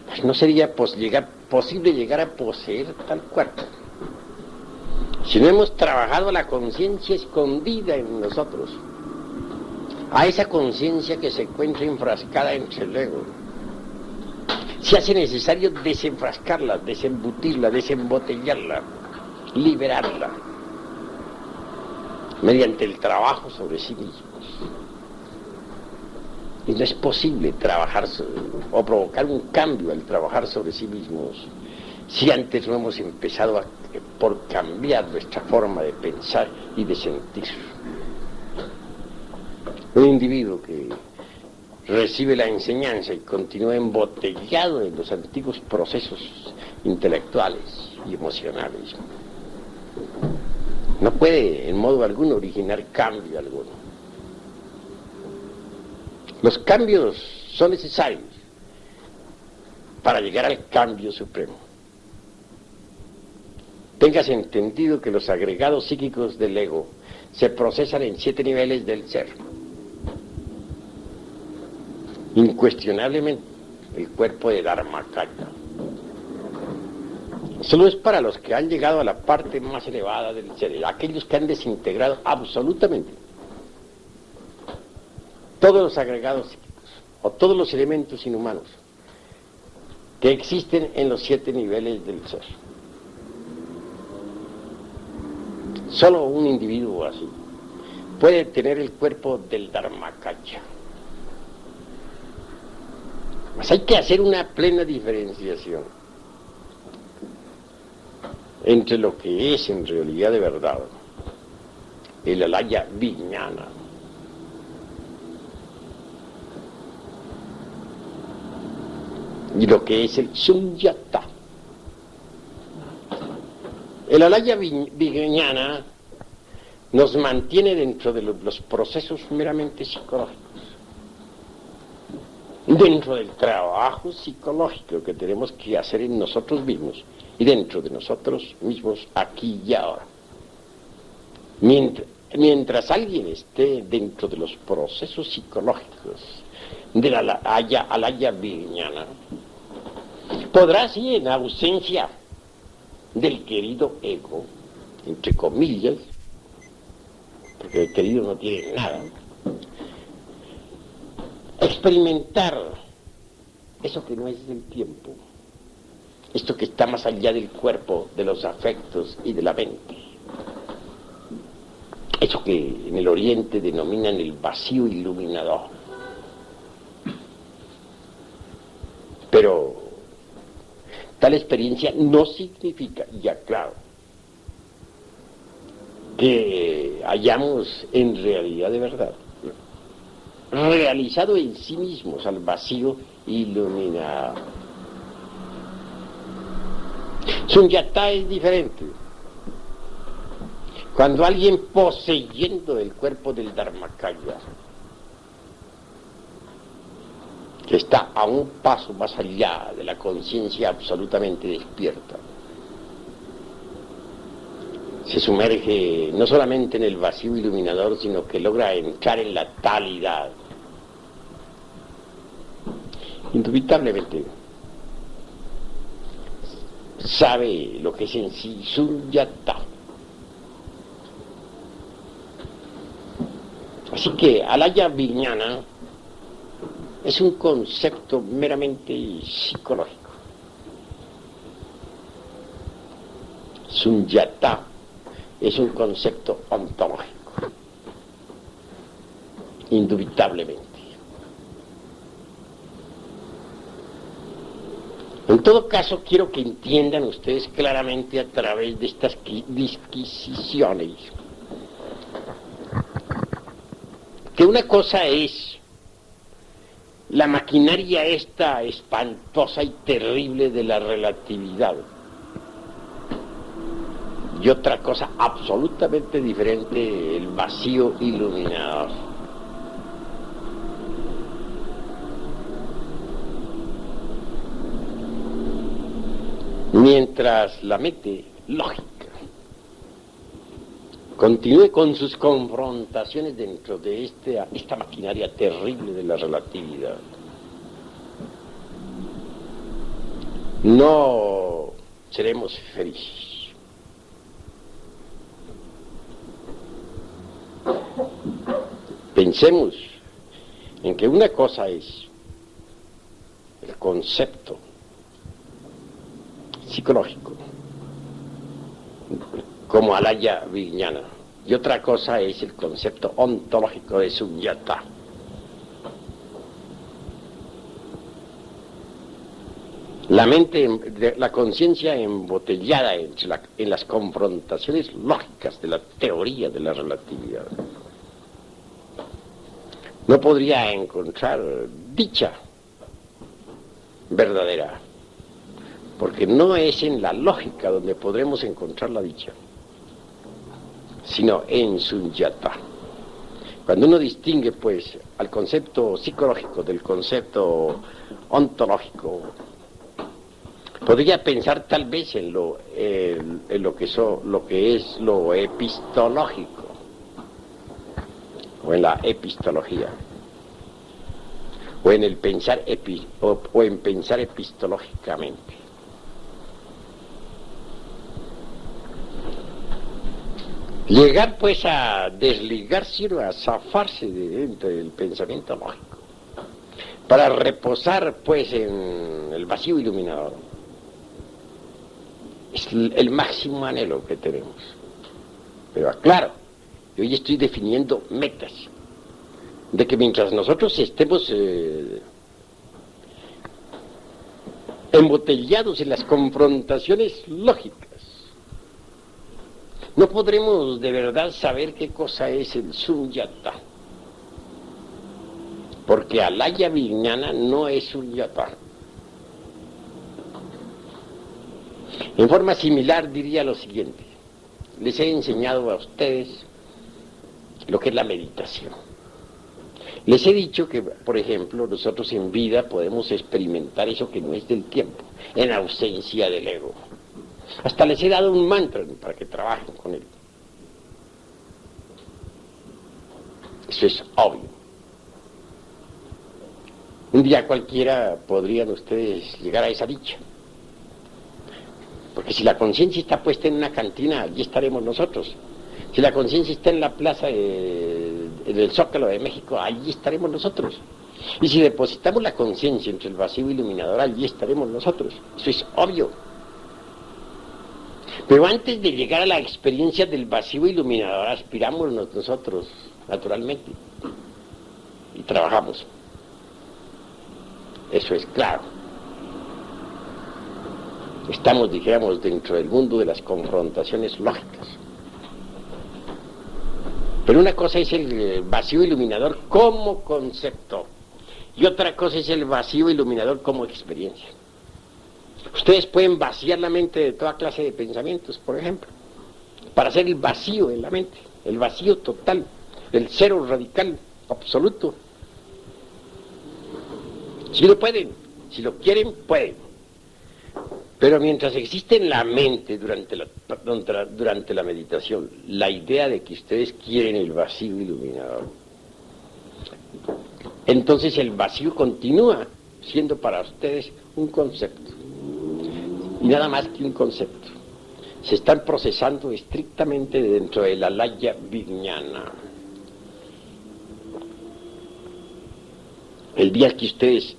Pues no sería posible llegar a poseer tal cuerpo si no hemos trabajado la conciencia escondida en nosotros, a esa conciencia que se encuentra enfrascada entre el ego. Se hace necesario desenfrascarla, desembutirla, desembotellarla, liberarla, mediante el trabajo sobre sí mismos. Y no es posible trabajar o provocar un cambio al trabajar sobre sí mismos si antes no hemos empezado por cambiar nuestra forma de pensar y de sentir. Un individuo que recibe la enseñanza y continúa embotellado en los antiguos procesos intelectuales y emocionales. No puede en modo alguno originar cambio alguno. Los cambios son necesarios para llegar al cambio supremo. Tengas entendido que los agregados psíquicos del ego se procesan en 7 niveles del ser. Incuestionablemente, el cuerpo de Dharmakaya solo es para los que han llegado a la parte más elevada del ser, aquellos que han desintegrado absolutamente todos los agregados psíquicos o todos los elementos inhumanos que existen en los 7 niveles del ser. Solo un individuo así puede tener el cuerpo del Dharmakaya. Mas hay que hacer una plena diferenciación entre lo que es en realidad de verdad el alaya vijnana y lo que es el sunyata. El alaya vijnana nos mantiene dentro de los procesos meramente psicológicos, dentro del trabajo psicológico que tenemos que hacer en nosotros mismos y dentro de nosotros mismos aquí y ahora. Mientras alguien esté dentro de los procesos psicológicos de la alaya vijnana, podrá, sí, en ausencia del querido ego, entre comillas, porque el querido no tiene nada, experimentar eso que no es del tiempo, esto que está más allá del cuerpo, de los afectos y de la mente, eso que en el oriente denominan el vacío iluminador. Pero tal experiencia no significa, ya claro, que hayamos en realidad de verdad realizado en sí mismos al vacío iluminado. Sunyata es diferente. Cuando alguien poseyendo el cuerpo del Dharmakaya, que está a un paso más allá de la conciencia absolutamente despierta, se sumerge no solamente en el vacío iluminador, sino que logra entrar en la talidad. Indubitablemente sabe lo que es en sí sunyata. Así que alaya vijnana es un concepto meramente psicológico. Sunyata es un concepto ontológico, indubitablemente. En todo caso, quiero que entiendan ustedes claramente a través de estas disquisiciones que una cosa es la maquinaria esta espantosa y terrible de la relatividad, y otra cosa absolutamente diferente, el vacío iluminador. Mientras la mente lógica continúe con sus confrontaciones dentro de esta maquinaria terrible de la relatividad, no seremos felices. Pensemos en que una cosa es el concepto psicológico, como alaya vijnana, y otra cosa es el concepto ontológico de sunyata. La mente, la conciencia embotellada en las confrontaciones lógicas de la teoría de la relatividad, no podría encontrar dicha verdadera, porque no es en la lógica donde podremos encontrar la dicha, sino en Sunyata. Cuando uno distingue, pues, al concepto psicológico del concepto ontológico, podría pensar tal vez en lo que es lo epistológico, o en la epistología, o en el pensar o en pensar epistológicamente. Llegar pues a desligarse o a zafarse de dentro del pensamiento lógico, para reposar pues en el vacío iluminador, es el máximo anhelo que tenemos. Pero aclaro, yo hoy estoy definiendo metas, de que mientras nosotros estemos embotellados en las confrontaciones lógicas, no podremos de verdad saber qué cosa es el Sunyata, porque Alaya Vijnana no es Sunyata. En forma similar diría lo siguiente: les he enseñado a ustedes lo que es la meditación. Les he dicho que, por ejemplo, nosotros en vida podemos experimentar eso que no es del tiempo, en ausencia del ego. Hasta les he dado un mantra para que trabajen con él. Eso es obvio. Un día cualquiera podrían ustedes llegar a esa dicha. Porque si la conciencia está puesta en una cantina, allí estaremos nosotros. Si la conciencia está en la plaza en el Zócalo de México, allí estaremos nosotros. Y si depositamos la conciencia entre el vacío iluminador, allí estaremos nosotros. Eso es obvio. Pero antes de llegar a la experiencia del vacío iluminador, aspiramos nosotros, naturalmente, y trabajamos. Eso es claro. Estamos, dijéramos, dentro del mundo de las confrontaciones lógicas. Pero una cosa es el vacío iluminador como concepto, y otra cosa es el vacío iluminador como experiencia. Ustedes pueden vaciar la mente de toda clase de pensamientos, por ejemplo, para hacer el vacío en la mente, el vacío total, el cero radical, absoluto. Si lo pueden, si lo quieren, pueden. Pero mientras existe en la mente durante la meditación la idea de que ustedes quieren el vacío iluminador, entonces el vacío continúa siendo para ustedes un concepto. Y nada más que un concepto. Se están procesando estrictamente dentro de la Alaya Vijnana. El día que ustedes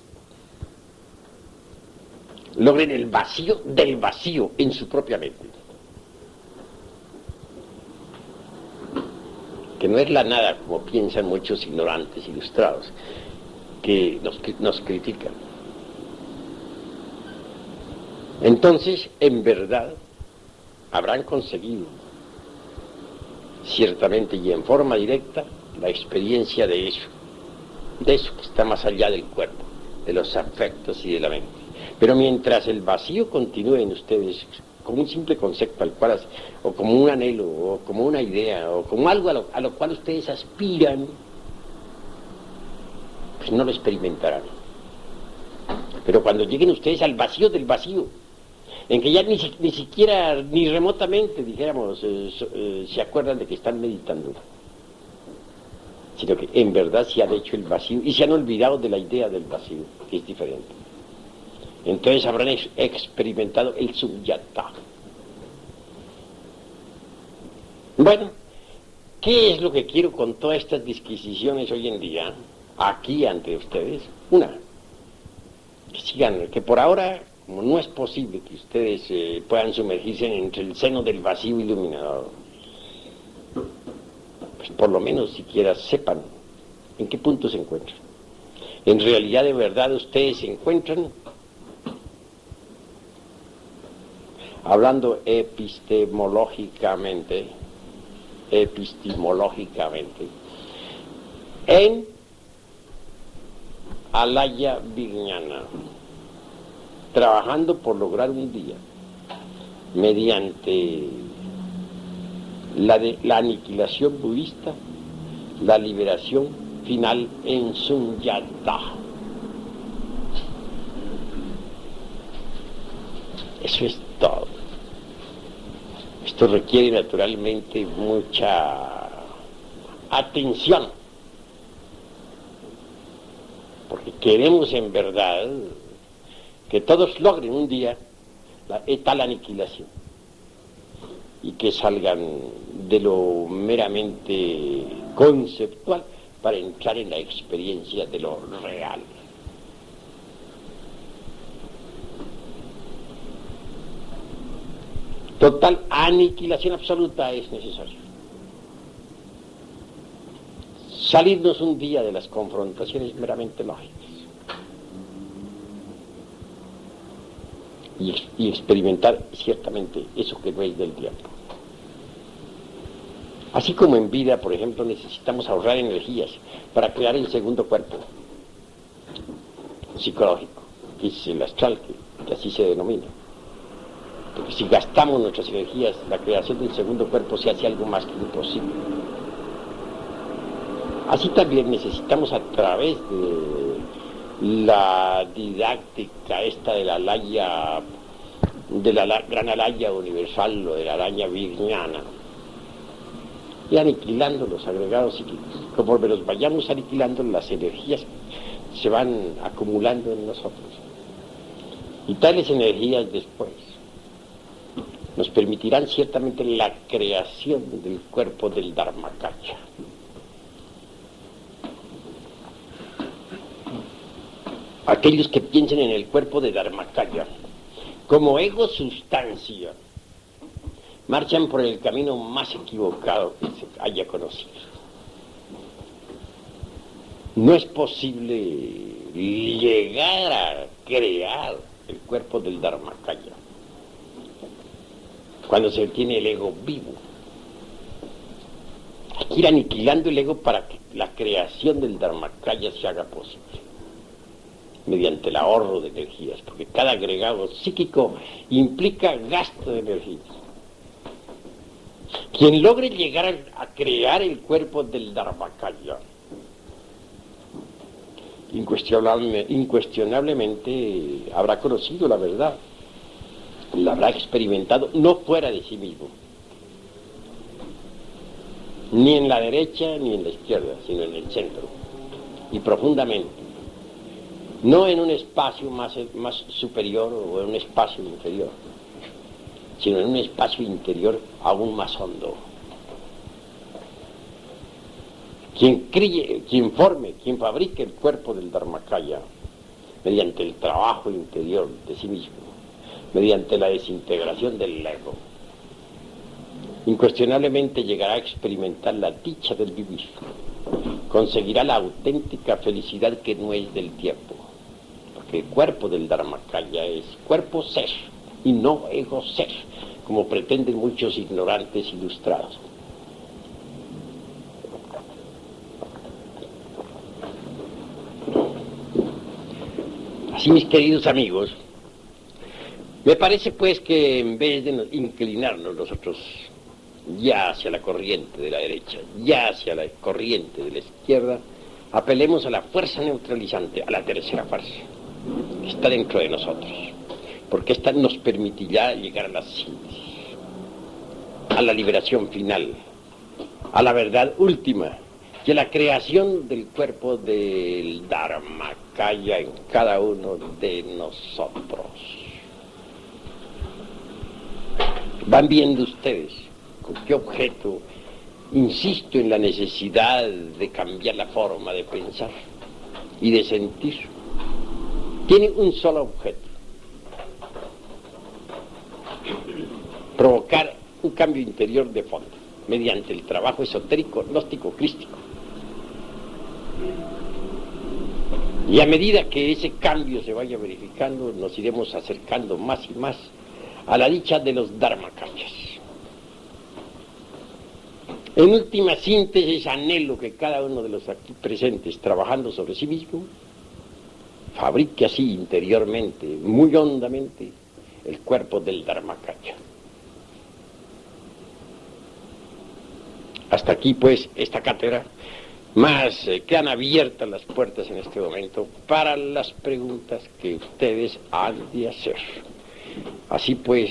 logren el vacío del vacío en su propia mente, que no es la nada como piensan muchos ignorantes ilustrados que nos critican. Entonces, en verdad, habrán conseguido, ciertamente y en forma directa, la experiencia de eso que está más allá del cuerpo, de los afectos y de la mente. Pero mientras el vacío continúe en ustedes como un simple concepto al cual, o como un anhelo, o como una idea, o como algo a lo cual ustedes aspiran, pues no lo experimentarán. Pero cuando lleguen ustedes al vacío del vacío, en que ya ni siquiera, ni remotamente, dijéramos, se acuerdan de que están meditando, sino que en verdad se han hecho el vacío y se han olvidado de la idea del vacío, que es diferente. Entonces habrán experimentado el Sunyata. Bueno, ¿qué es lo que quiero con todas estas disquisiciones hoy en día, aquí ante ustedes? Una, que sigan, que por ahora, como no es posible que ustedes puedan sumergirse entre el seno del vacío iluminador, pues por lo menos siquiera sepan en qué punto se encuentran. En realidad, de verdad, ustedes se encuentran, hablando epistemológicamente, en Alaya Vijnana, trabajando por lograr un día, mediante la aniquilación budista, la liberación final en Sunyata. Eso es todo. Esto requiere naturalmente mucha atención, porque queremos en verdad que todos logren un día tal aniquilación y que salgan de lo meramente conceptual para entrar en la experiencia de lo real. Total aniquilación absoluta es necesaria. Salirnos un día de las confrontaciones meramente lógicas y experimentar ciertamente eso que no es del tiempo. Así como en vida, por ejemplo, necesitamos ahorrar energías para crear el segundo cuerpo psicológico, que es el astral, que así se denomina. Porque si gastamos nuestras energías, la creación del segundo cuerpo se hace algo más que imposible. Así también necesitamos, a través de la didáctica esta de la alaya, de la gran alaya universal, o de la alaya vijnana, y aniquilando los agregados psíquicos. Conforme los vayamos aniquilando, las energías se van acumulando en nosotros. Y tales energías después nos permitirán ciertamente la creación del cuerpo del Dharmakaya. Aquellos que piensen en el cuerpo de Dharmakaya como ego sustancia marchan por el camino más equivocado que se haya conocido. No es posible llegar a crear el cuerpo del Dharmakaya cuando se tiene el ego vivo. Hay que ir aniquilando el ego para que la creación del Dharmakaya se haga posible, mediante el ahorro de energías, porque cada agregado psíquico implica gasto de energía. Quien logre llegar a crear el cuerpo del Dharmakaya, incuestionablemente habrá conocido la verdad, la habrá experimentado no fuera de sí mismo, ni en la derecha ni en la izquierda, sino en el centro, y profundamente, no en un espacio más superior o en un espacio inferior, sino en un espacio interior aún más hondo. Quien forme, quien fabrique el cuerpo del Dharmakaya mediante el trabajo interior de sí mismo, mediante la desintegración del ego, incuestionablemente llegará a experimentar la dicha del vivir, conseguirá la auténtica felicidad que no es del tiempo, porque el cuerpo del Dharmakaya es cuerpo ser y no ego ser, como pretenden muchos ignorantes ilustrados. Así, mis queridos amigos, me parece pues que en vez de inclinarnos nosotros ya hacia la corriente de la derecha, ya hacia la corriente de la izquierda, apelemos a la fuerza neutralizante, a la tercera fuerza, que está dentro de nosotros, porque esta nos permitirá llegar a la síntesis, a la liberación final, a la verdad última, y a la creación del cuerpo del Dharmakaya en cada uno de nosotros. Van viendo ustedes con qué objeto insisto en la necesidad de cambiar la forma de pensar y de sentir. Tiene un solo objeto: provocar un cambio interior de fondo mediante el trabajo esotérico, gnóstico, crístico. Y a medida que ese cambio se vaya verificando, nos iremos acercando más y más a la dicha de los Dharmakayas. En última síntesis, anhelo que cada uno de los aquí presentes, trabajando sobre sí mismo, fabrique así interiormente, muy hondamente, el cuerpo del Dharmakaya. Hasta aquí pues esta cátedra, más quedan abiertas las puertas en este momento para las preguntas que ustedes han de hacer. Así pues,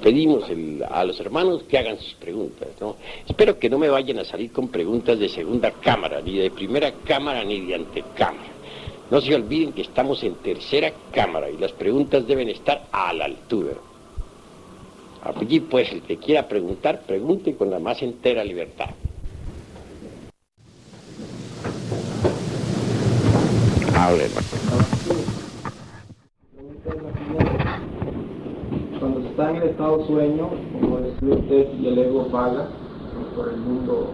pedimos a los hermanos que hagan sus preguntas, ¿no? Espero que no me vayan a salir con preguntas de segunda cámara, ni de primera cámara, ni de antecámara. No se olviden que estamos en tercera cámara y las preguntas deben estar a la altura. Allí pues, el que quiera preguntar, pregunte con la más entera libertad. Hable, hermano. Cuando se está en el estado sueño, como decía usted, y el ego vaga por el mundo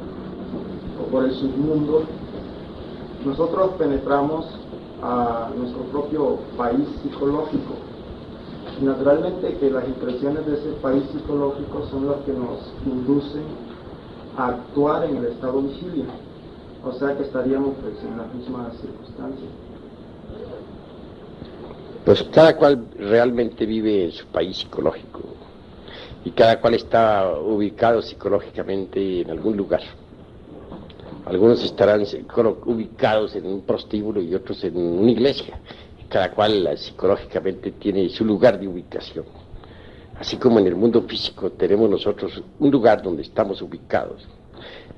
o por el submundo, nosotros penetramos a nuestro propio país psicológico. Y naturalmente que las impresiones de ese país psicológico son las que nos inducen a actuar en el estado vigilia. O sea que estaríamos pues en las mismas circunstancias. Pues cada cual realmente vive en su país psicológico y cada cual está ubicado psicológicamente en algún lugar. Algunos estarán ubicados en un prostíbulo y otros en una iglesia. Cada cual psicológicamente tiene su lugar de ubicación. Así como en el mundo físico tenemos nosotros un lugar donde estamos ubicados.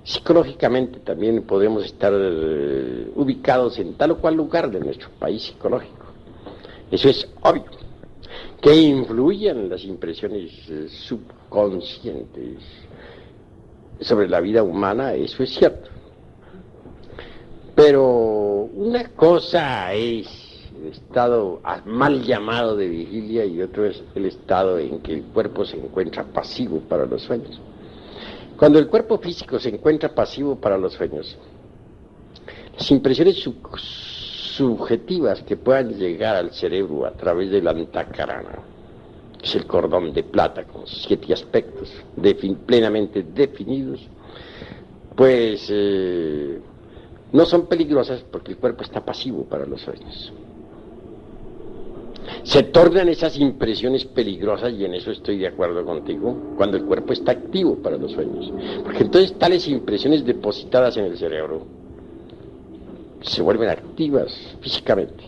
Psicológicamente también podemos estar ubicados en tal o cual lugar de nuestro país psicológico. Eso es obvio. Que influyan las impresiones subconscientes sobre la vida humana, eso es cierto. Pero una cosa es el estado mal llamado de vigilia y otro es el estado en que el cuerpo se encuentra pasivo para los sueños. Cuando el cuerpo físico se encuentra pasivo para los sueños, las impresiones subjetivas que puedan llegar al cerebro a través del antakarana, que es el cordón de plata con 7 aspectos plenamente definidos, pues no son peligrosas porque el cuerpo está pasivo para los sueños. Se tornan esas impresiones peligrosas, y en eso estoy de acuerdo contigo, cuando el cuerpo está activo para los sueños. Porque entonces tales impresiones depositadas en el cerebro se vuelven activas físicamente.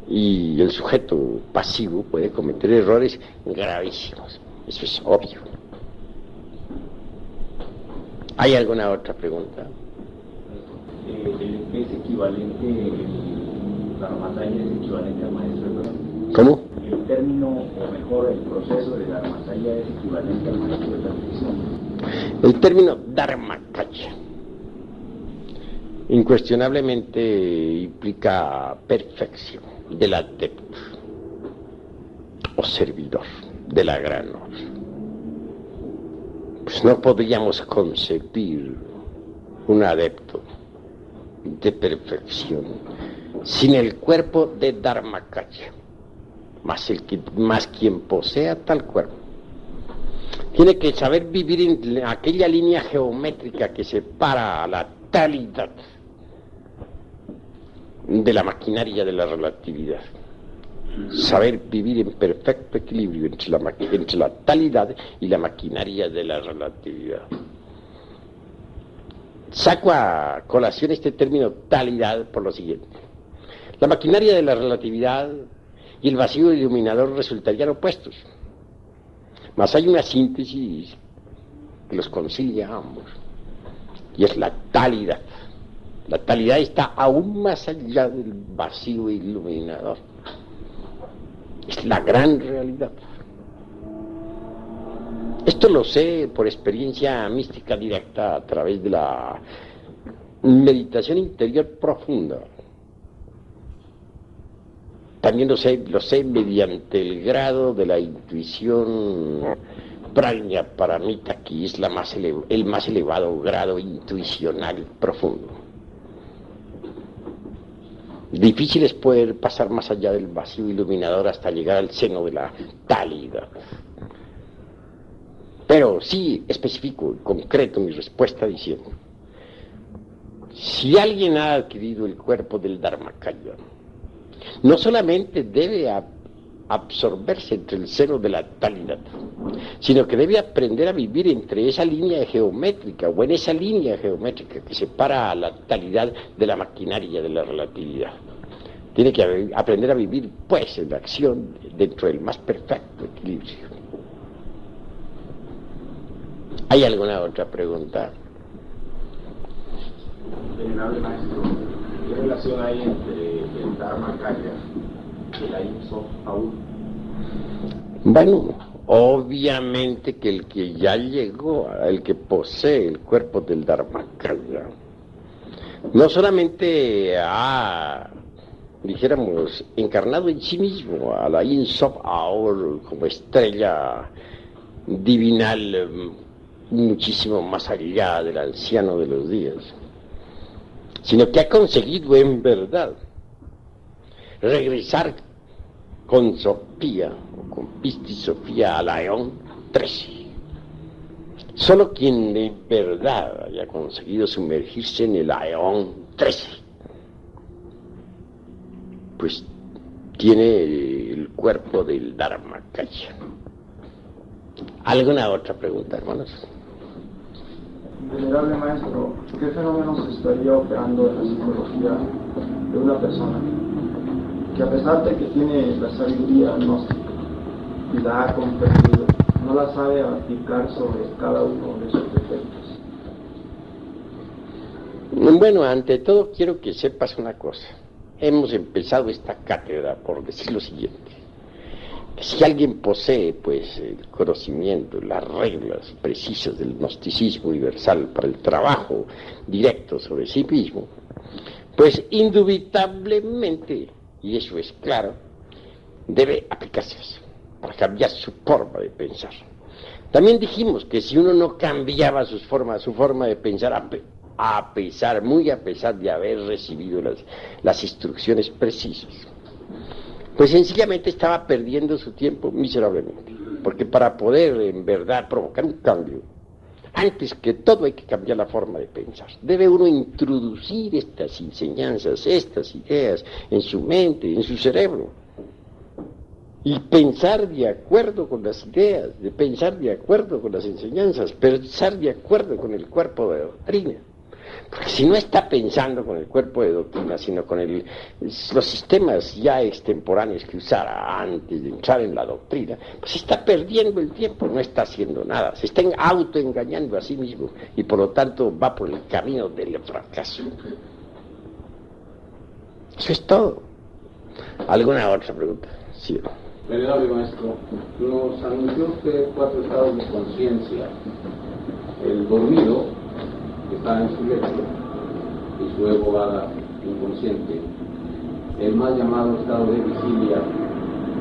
Y el sujeto pasivo puede cometer errores gravísimos. Eso es obvio. ¿Hay alguna otra pregunta? Es equivalente, el Dharmakaya es equivalente al maestro, ¿verdad? ¿Cómo? El término, o mejor, el proceso de Dharmakaya es equivalente al maestro de perfección. El término Dharmakaya incuestionablemente implica perfección del adepto o servidor de la gran orden. Pues no podríamos concebir un adepto de perfección sin el cuerpo de Dharmakaya, más quien posea tal cuerpo. Tiene que saber vivir en aquella línea geométrica que separa a la talidad de la maquinaria de la relatividad. Saber vivir en perfecto equilibrio entre la talidad y la maquinaria de la relatividad. Saco a colación este término talidad por lo siguiente. La maquinaria de la relatividad y el vacío iluminador resultarían opuestos. Mas hay una síntesis que los concilia a ambos, y es la talidad. La talidad está aún más allá del vacío iluminador. Es la gran realidad. Esto lo sé por experiencia mística directa a través de la meditación interior profunda. También lo sé mediante el grado de la intuición prajna paramita, que es el más elevado grado intuicional profundo. Difícil es poder pasar más allá del vacío iluminador hasta llegar al seno de la talidad. Pero sí especifico y concreto mi respuesta diciendo: si alguien ha adquirido el cuerpo del Dharmakaya, no solamente debe absorberse entre el seno de la talidad, sino que debe aprender a vivir entre esa línea geométrica o en esa línea geométrica que separa a la talidad de la maquinaria de la relatividad. Tiene que aprender a vivir, pues, en la acción dentro del más perfecto equilibrio. ¿Hay alguna otra pregunta? Venerable maestro, ¿qué relación hay entre el Dharmakaya y la Yin-Sof Aún? Bueno, obviamente que el que ya llegó, el que posee el cuerpo del Dharmakaya, no solamente ha, dijéramos, encarnado en sí mismo a la Yin-Sof Aún como estrella divinal muchísimo más allá del anciano de los días, sino que ha conseguido en verdad regresar con Sofía, o con Pistis Sofía, a la Eón 13. Solo quien de verdad haya conseguido sumergirse en el Eón 13, pues tiene el cuerpo del Dharmakaya. ¿Alguna otra pregunta, hermanos? Venerable maestro, ¿qué fenómenos estaría operando en la psicología de una persona que, a pesar de que tiene la sabiduría gnóstica y la ha comprendido, no la sabe aplicar sobre cada uno de sus defectos? Bueno, ante todo quiero que sepas una cosa. Hemos empezado esta cátedra por decir lo siguiente: si alguien posee, pues, el conocimiento, las reglas precisas del gnosticismo universal para el trabajo directo sobre sí mismo, pues indubitablemente, y eso es claro, debe aplicárselas para cambiar su forma de pensar. También dijimos que si uno no cambiaba su forma de pensar, muy a pesar de haber recibido las instrucciones precisas, pues sencillamente estaba perdiendo su tiempo miserablemente, porque para poder en verdad provocar un cambio, antes que todo hay que cambiar la forma de pensar. Debe uno introducir estas enseñanzas, estas ideas en su mente, en su cerebro, y pensar de acuerdo con las ideas, de pensar de acuerdo con las enseñanzas, pensar de acuerdo con el cuerpo de doctrina. Porque si no está pensando con el cuerpo de doctrina, sino con los sistemas ya extemporáneos que usara antes de entrar en la doctrina, pues está perdiendo el tiempo, no está haciendo nada, se está autoengañando a sí mismo y por lo tanto va por el camino del fracaso. Eso es todo. ¿Alguna otra pregunta? Sí. Venerable maestro, nos anunció usted 4 estados de conciencia: el dormido, que está en su lecho, y su ego vaga inconsciente; el mal llamado estado de vigilia;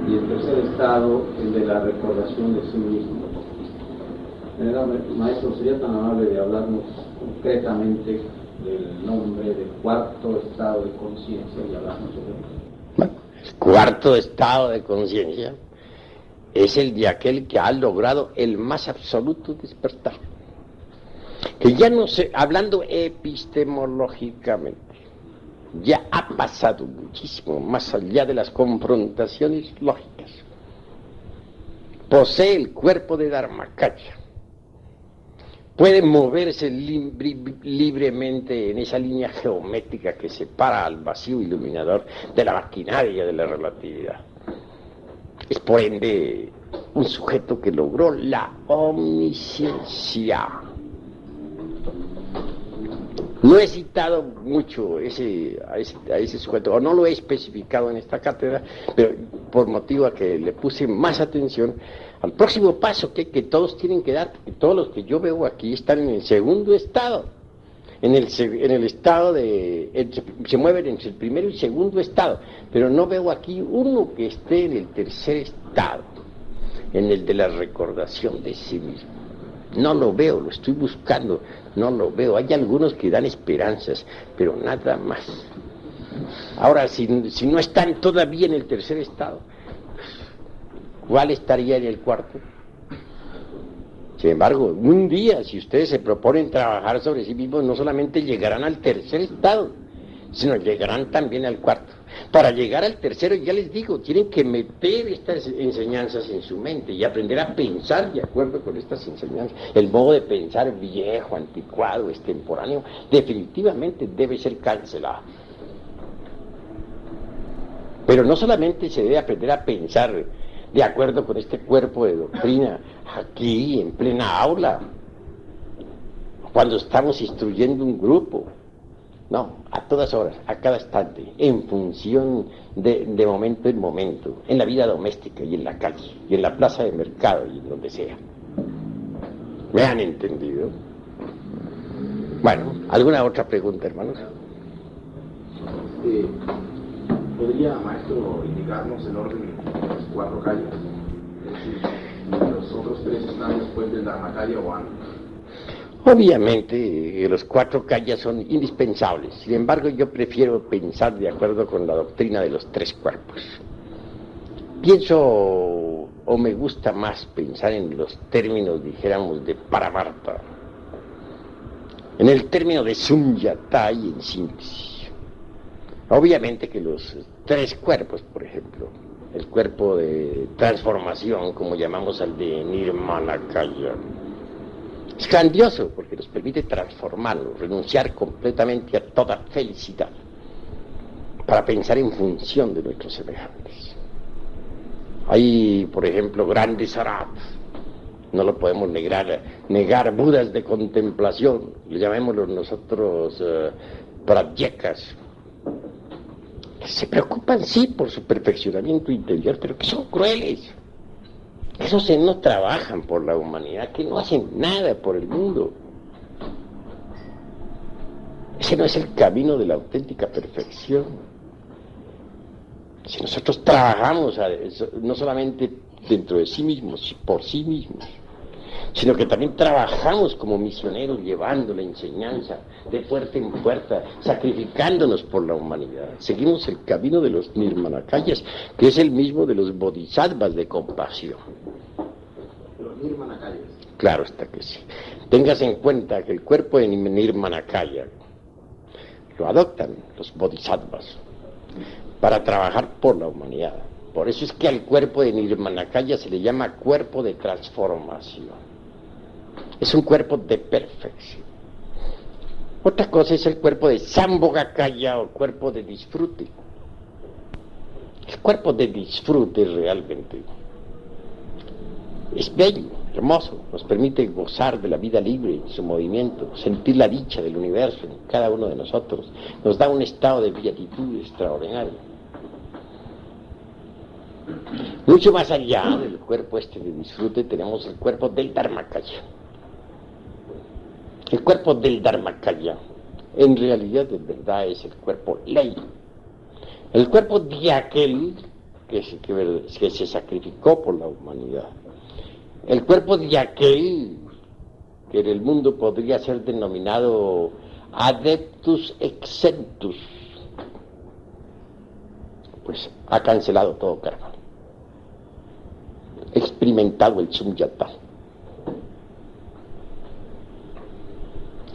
y el tercer estado, el de la recordación de sí mismo. Venerable maestro, ¿sería tan amable de hablarnos concretamente del nombre del 4º estado de conciencia y hablarnos sobre él? Bueno, el 4º estado de conciencia es el de aquel que ha logrado el más absoluto despertar, que ya no sé, hablando epistemológicamente, ya ha pasado muchísimo más allá de las confrontaciones lógicas. Posee el cuerpo de Dharmakaya, puede moverse libremente en esa línea geométrica que separa al vacío iluminador de la maquinaria de la relatividad. Es por ende un sujeto que logró la omnisciencia. No he citado mucho a ese sujeto, o no lo he especificado en esta cátedra, pero por motivo a que le puse más atención al próximo paso que todos tienen que dar, porque todos los que yo veo aquí están en el segundo estado, en el estado se mueven entre el primero y segundo estado, pero no veo aquí uno que esté en el tercer estado, en el de la recordación de sí mismo. No lo veo, lo estoy buscando, no lo veo. Hay algunos que dan esperanzas, pero nada más. Ahora, si no están todavía en el tercer estado, ¿cuál estaría en el 4º? Sin embargo, un día, si ustedes se proponen trabajar sobre sí mismos, no solamente llegarán al tercer estado, sino llegarán también al cuarto. Para llegar al tercero, ya les digo, tienen que meter estas enseñanzas en su mente y aprender a pensar de acuerdo con estas enseñanzas. El modo de pensar viejo, anticuado, extemporáneo, definitivamente debe ser cancelado. Pero no solamente se debe aprender a pensar de acuerdo con este cuerpo de doctrina, aquí, en plena aula, cuando estamos instruyendo un grupo. No, a todas horas, a cada instante, en función de momento en momento, en la vida doméstica y en la calle, y en la plaza de mercado y en donde sea. ¿Me han entendido? Bueno, ¿alguna otra pregunta, hermanos? ¿Podría, maestro, indicarnos el orden de las 4 calles? Es decir, ¿los otros 3 están después del Dharmakaya o antes? Obviamente, los 4 calles son indispensables. Sin embargo, yo prefiero pensar de acuerdo con la doctrina de los 3 cuerpos. Pienso, o me gusta más pensar en los términos, dijéramos, de Paramarta, en el término de Sunyata y en síntesis. Obviamente que los 3 cuerpos, por ejemplo, el cuerpo de transformación, como llamamos al de Nirmanakaya, es grandioso porque nos permite transformarnos, renunciar completamente a toda felicidad para pensar en función de nuestros semejantes. Hay, por ejemplo, grandes aratas, no lo podemos negar budas de contemplación, le llamémoslo nosotros pradyekas, que se preocupan sí por su perfeccionamiento interior, pero que son crueles. Esos no trabajan por la humanidad, que no hacen nada por el mundo. Ese no es el camino de la auténtica perfección. Si nosotros trabajamos no solamente dentro de sí mismos, por sí mismos, sino que también trabajamos como misioneros llevando la enseñanza de puerta en puerta, sacrificándonos por la humanidad. Seguimos el camino de los Nirmanakayas, que es el mismo de los bodhisattvas de compasión. ¿Los Nirmanakayas? Claro está que sí. Tengas en cuenta que el cuerpo de Nirmanakaya lo adoptan los bodhisattvas para trabajar por la humanidad. Por eso es que al cuerpo de Nirmanakaya se le llama cuerpo de transformación. Es un cuerpo de perfección. Otra cosa es el cuerpo de Sambhogakaya o cuerpo de disfrute. El cuerpo de disfrute realmente es bello, hermoso, nos permite gozar de la vida libre en su movimiento, sentir la dicha del universo en cada uno de nosotros, nos da un estado de beatitud extraordinario. Mucho más allá del cuerpo de disfrute tenemos el cuerpo del Dharmakaya. El cuerpo del Dharmakaya en realidad de verdad es el cuerpo ley. El cuerpo de aquel que se sacrificó por la humanidad. El cuerpo de aquel que en el mundo podría ser denominado adeptus exentus, pues ha cancelado todo karma, experimentado el Sunyata,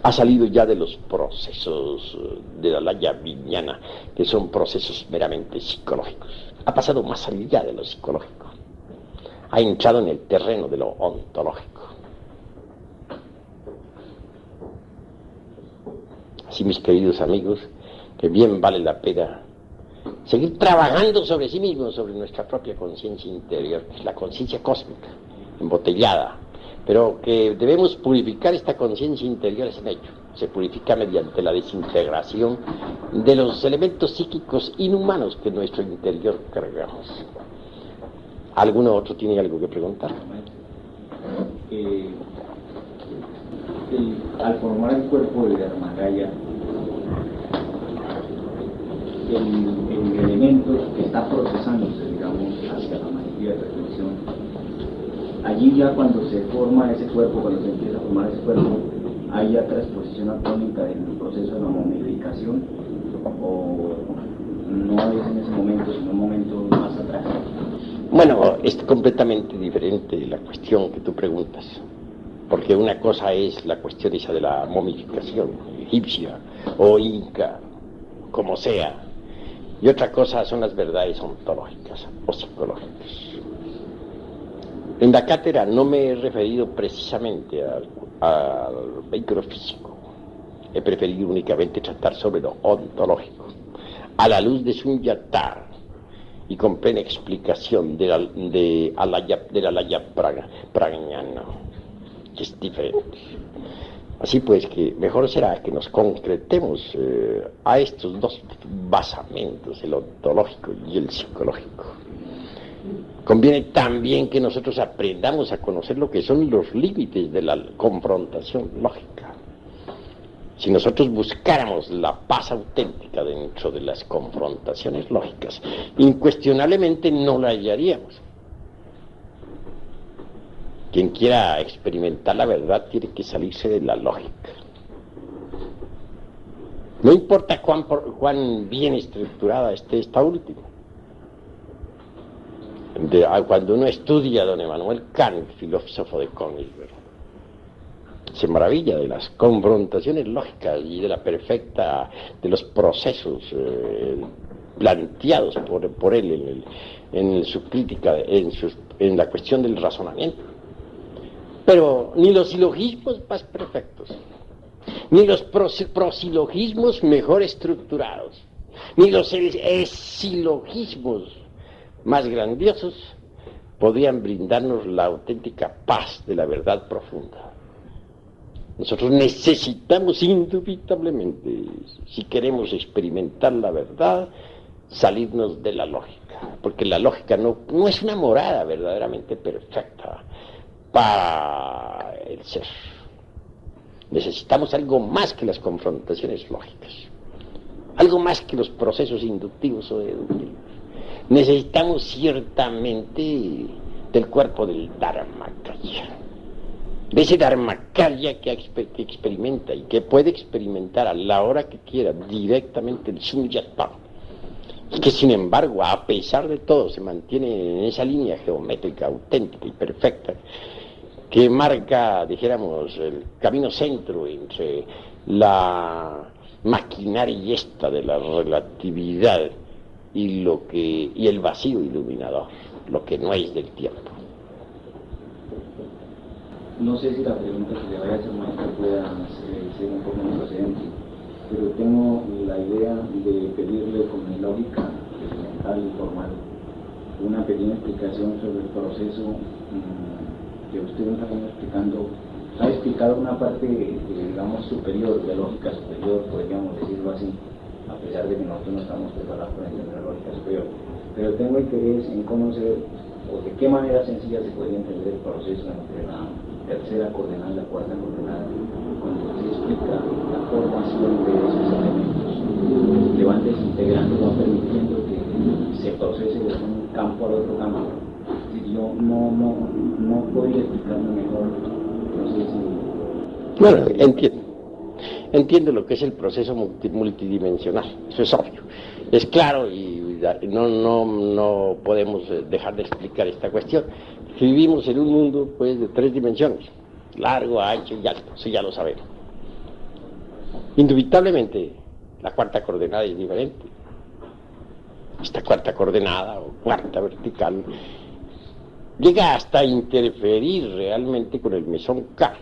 ha salido ya de los procesos de la laya vijnana, que son procesos meramente psicológicos, ha pasado más allá de lo psicológico, ha entrado en el terreno de lo ontológico. Así, mis queridos amigos, que bien vale la pena seguir trabajando sobre sí mismos, sobre nuestra propia conciencia interior, que es la conciencia cósmica, embotellada, pero que debemos purificar esta conciencia interior, es un hecho. Se purifica mediante la desintegración de los elementos psíquicos inhumanos que en nuestro interior cargamos. ¿Alguno otro tiene algo que preguntar? Al formar el cuerpo de Dharmakaya, el elemento que está procesándose, digamos, hacia la maestría de reflexión, allí ya cuando se forma ese cuerpo, cuando se empieza a formar ese cuerpo, ¿hay ya transposición atómica en el proceso de la momificación? ¿O no es en ese momento, sino un momento más atrás? Bueno, es completamente diferente la cuestión que tú preguntas, porque una cosa es la cuestión esa de la momificación egipcia o inca, como sea. Y otra cosa son las verdades ontológicas o psicológicas. En la cátedra no me he referido precisamente al vehículo físico. He preferido únicamente tratar sobre lo ontológico, a la luz de Sunyata y con plena explicación de la Alaya Prajnana, que es diferente. Así pues, que mejor será que nos concretemos a estos dos basamentos, el ontológico y el psicológico. Conviene también que nosotros aprendamos a conocer lo que son los límites de la confrontación lógica. Si nosotros buscáramos la paz auténtica dentro de las confrontaciones lógicas, incuestionablemente no la hallaríamos. Quien quiera experimentar la verdad tiene que salirse de la lógica. No importa cuán bien estructurada esté esta última. Cuando uno estudia a don Emmanuel Kant, filósofo de Königsberg, se maravilla de las confrontaciones lógicas y de de los procesos planteados por él en su crítica, en la cuestión del razonamiento. Pero ni los silogismos más perfectos, ni los prosilogismos mejor estructurados, ni los silogismos más grandiosos podrían brindarnos la auténtica paz de la verdad profunda. Nosotros necesitamos indubitablemente, si queremos experimentar la verdad, salirnos de la lógica, porque la lógica no es una morada verdaderamente perfecta para el ser. Necesitamos algo más que las confrontaciones lógicas, algo más que los procesos inductivos o deductivos. Necesitamos ciertamente del cuerpo del Dharmakaya, de ese Dharmakaya que experimenta y que puede experimentar a la hora que quiera directamente el Sunyata, y que sin embargo, a pesar de todo, se mantiene en esa línea geométrica auténtica y perfecta que marca, dijéramos, el camino centro entre la maquinaria esta de la relatividad y el vacío iluminador, lo que no es del tiempo. No sé si la pregunta que le vaya a hacer, maestro, pueda ser un poco improcedente, pero tengo la idea de pedirle con mi lógica experimental y formal una pequeña explicación sobre el proceso que usted nos ha venido explicando. Ha explicado una parte, digamos, superior, de lógica superior, podríamos decirlo así, a pesar de que nosotros no estamos preparados para entender la lógica superior. Pero tengo interés en conocer, o de qué manera sencilla se podría entender el proceso entre la tercera coordenada y la cuarta coordenada, cuando se explica la formación de esos elementos que van desintegrando, van permitiendo que se procese de un campo al otro campo. Yo no podría explicarme mejor, no sé si... Bueno, entiendo lo que es el proceso multidimensional, eso es obvio, es claro, y no podemos dejar de explicar esta cuestión. Vivimos en un mundo pues de 3 dimensiones, largo, ancho y alto, eso ya lo sabemos. Indubitablemente la cuarta coordenada es diferente. Esta cuarta coordenada o cuarta vertical llega hasta interferir realmente con el mesón K,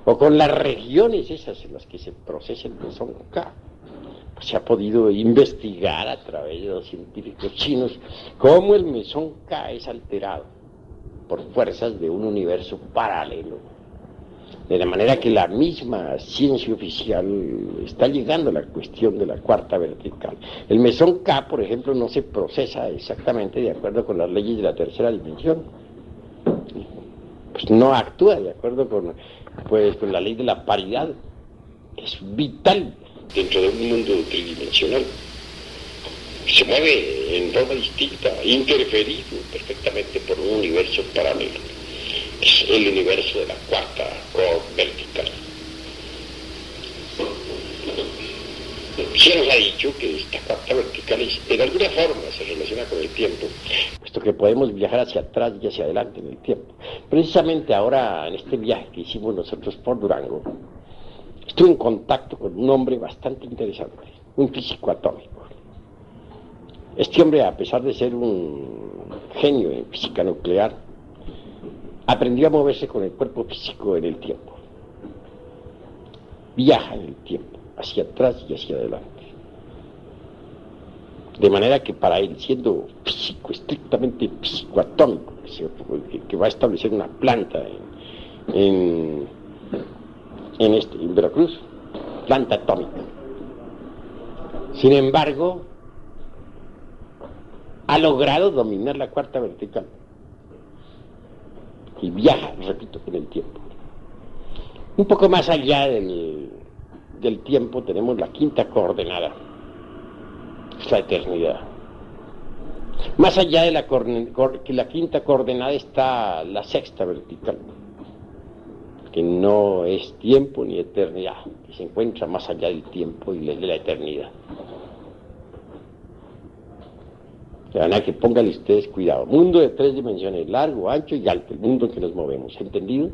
o con las regiones esas en las que se procesa el mesón K. Pues se ha podido investigar a través de los científicos chinos cómo el mesón K es alterado por fuerzas de un universo paralelo. De la manera que la misma ciencia oficial está llegando a la cuestión de la cuarta vertical. El mesón K, por ejemplo, no se procesa exactamente de acuerdo con las leyes de la tercera dimensión. Pues no actúa de acuerdo con la ley de la paridad. Es vital dentro de un mundo tridimensional. Se mueve en forma distinta, interferido perfectamente por un universo paralelo. Es el universo de la cuarta vertical. Se nos ha dicho que esta cuarta vertical en alguna forma se relaciona con el tiempo, puesto que podemos viajar hacia atrás y hacia adelante en el tiempo. Precisamente ahora, en este viaje que hicimos nosotros por Durango, estuve en contacto con un hombre bastante interesante, un físico atómico. Este hombre, a pesar de ser un genio en física nuclear, aprendió a moverse con el cuerpo físico en el tiempo. Viaja en el tiempo, hacia atrás y hacia adelante. De manera que para él, siendo físico, estrictamente físico atómico, que va a establecer una planta en Veracruz, planta atómica. Sin embargo, ha logrado dominar la cuarta vertical y viaja, repito, en el tiempo. Un poco más allá del tiempo tenemos la quinta coordenada, es la eternidad. Más allá de la quinta coordenada está la sexta vertical, que no es tiempo ni eternidad, que se encuentra más allá del tiempo y de la eternidad. De manera que pónganle ustedes cuidado. Mundo de 3 dimensiones, largo, ancho y alto, el mundo en que nos movemos, ¿entendido?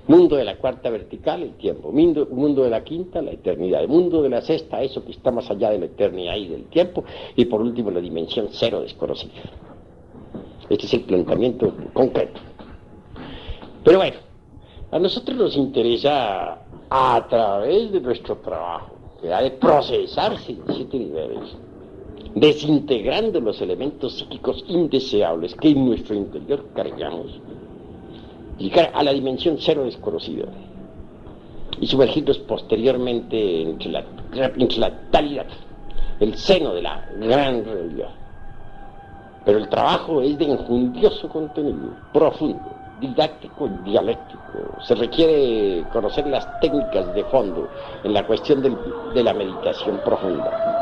Mundo de la cuarta vertical, el tiempo. Mundo de la quinta, la eternidad. El mundo de la sexta, eso que está más allá de la eternidad y del tiempo. Y por último, la dimensión cero desconocida. Este es el planteamiento concreto. Pero bueno, a nosotros nos interesa, a través de nuestro trabajo, que ha de procesarse en 7 niveles, desintegrando los elementos psíquicos indeseables que en nuestro interior cargamos, llegar a la dimensión cero desconocida y sumergirnos posteriormente entre la talidad, el seno de la gran realidad. Pero el trabajo es de enjundioso contenido, profundo, didáctico y dialéctico. Se requiere conocer las técnicas de fondo en la cuestión de la meditación profunda.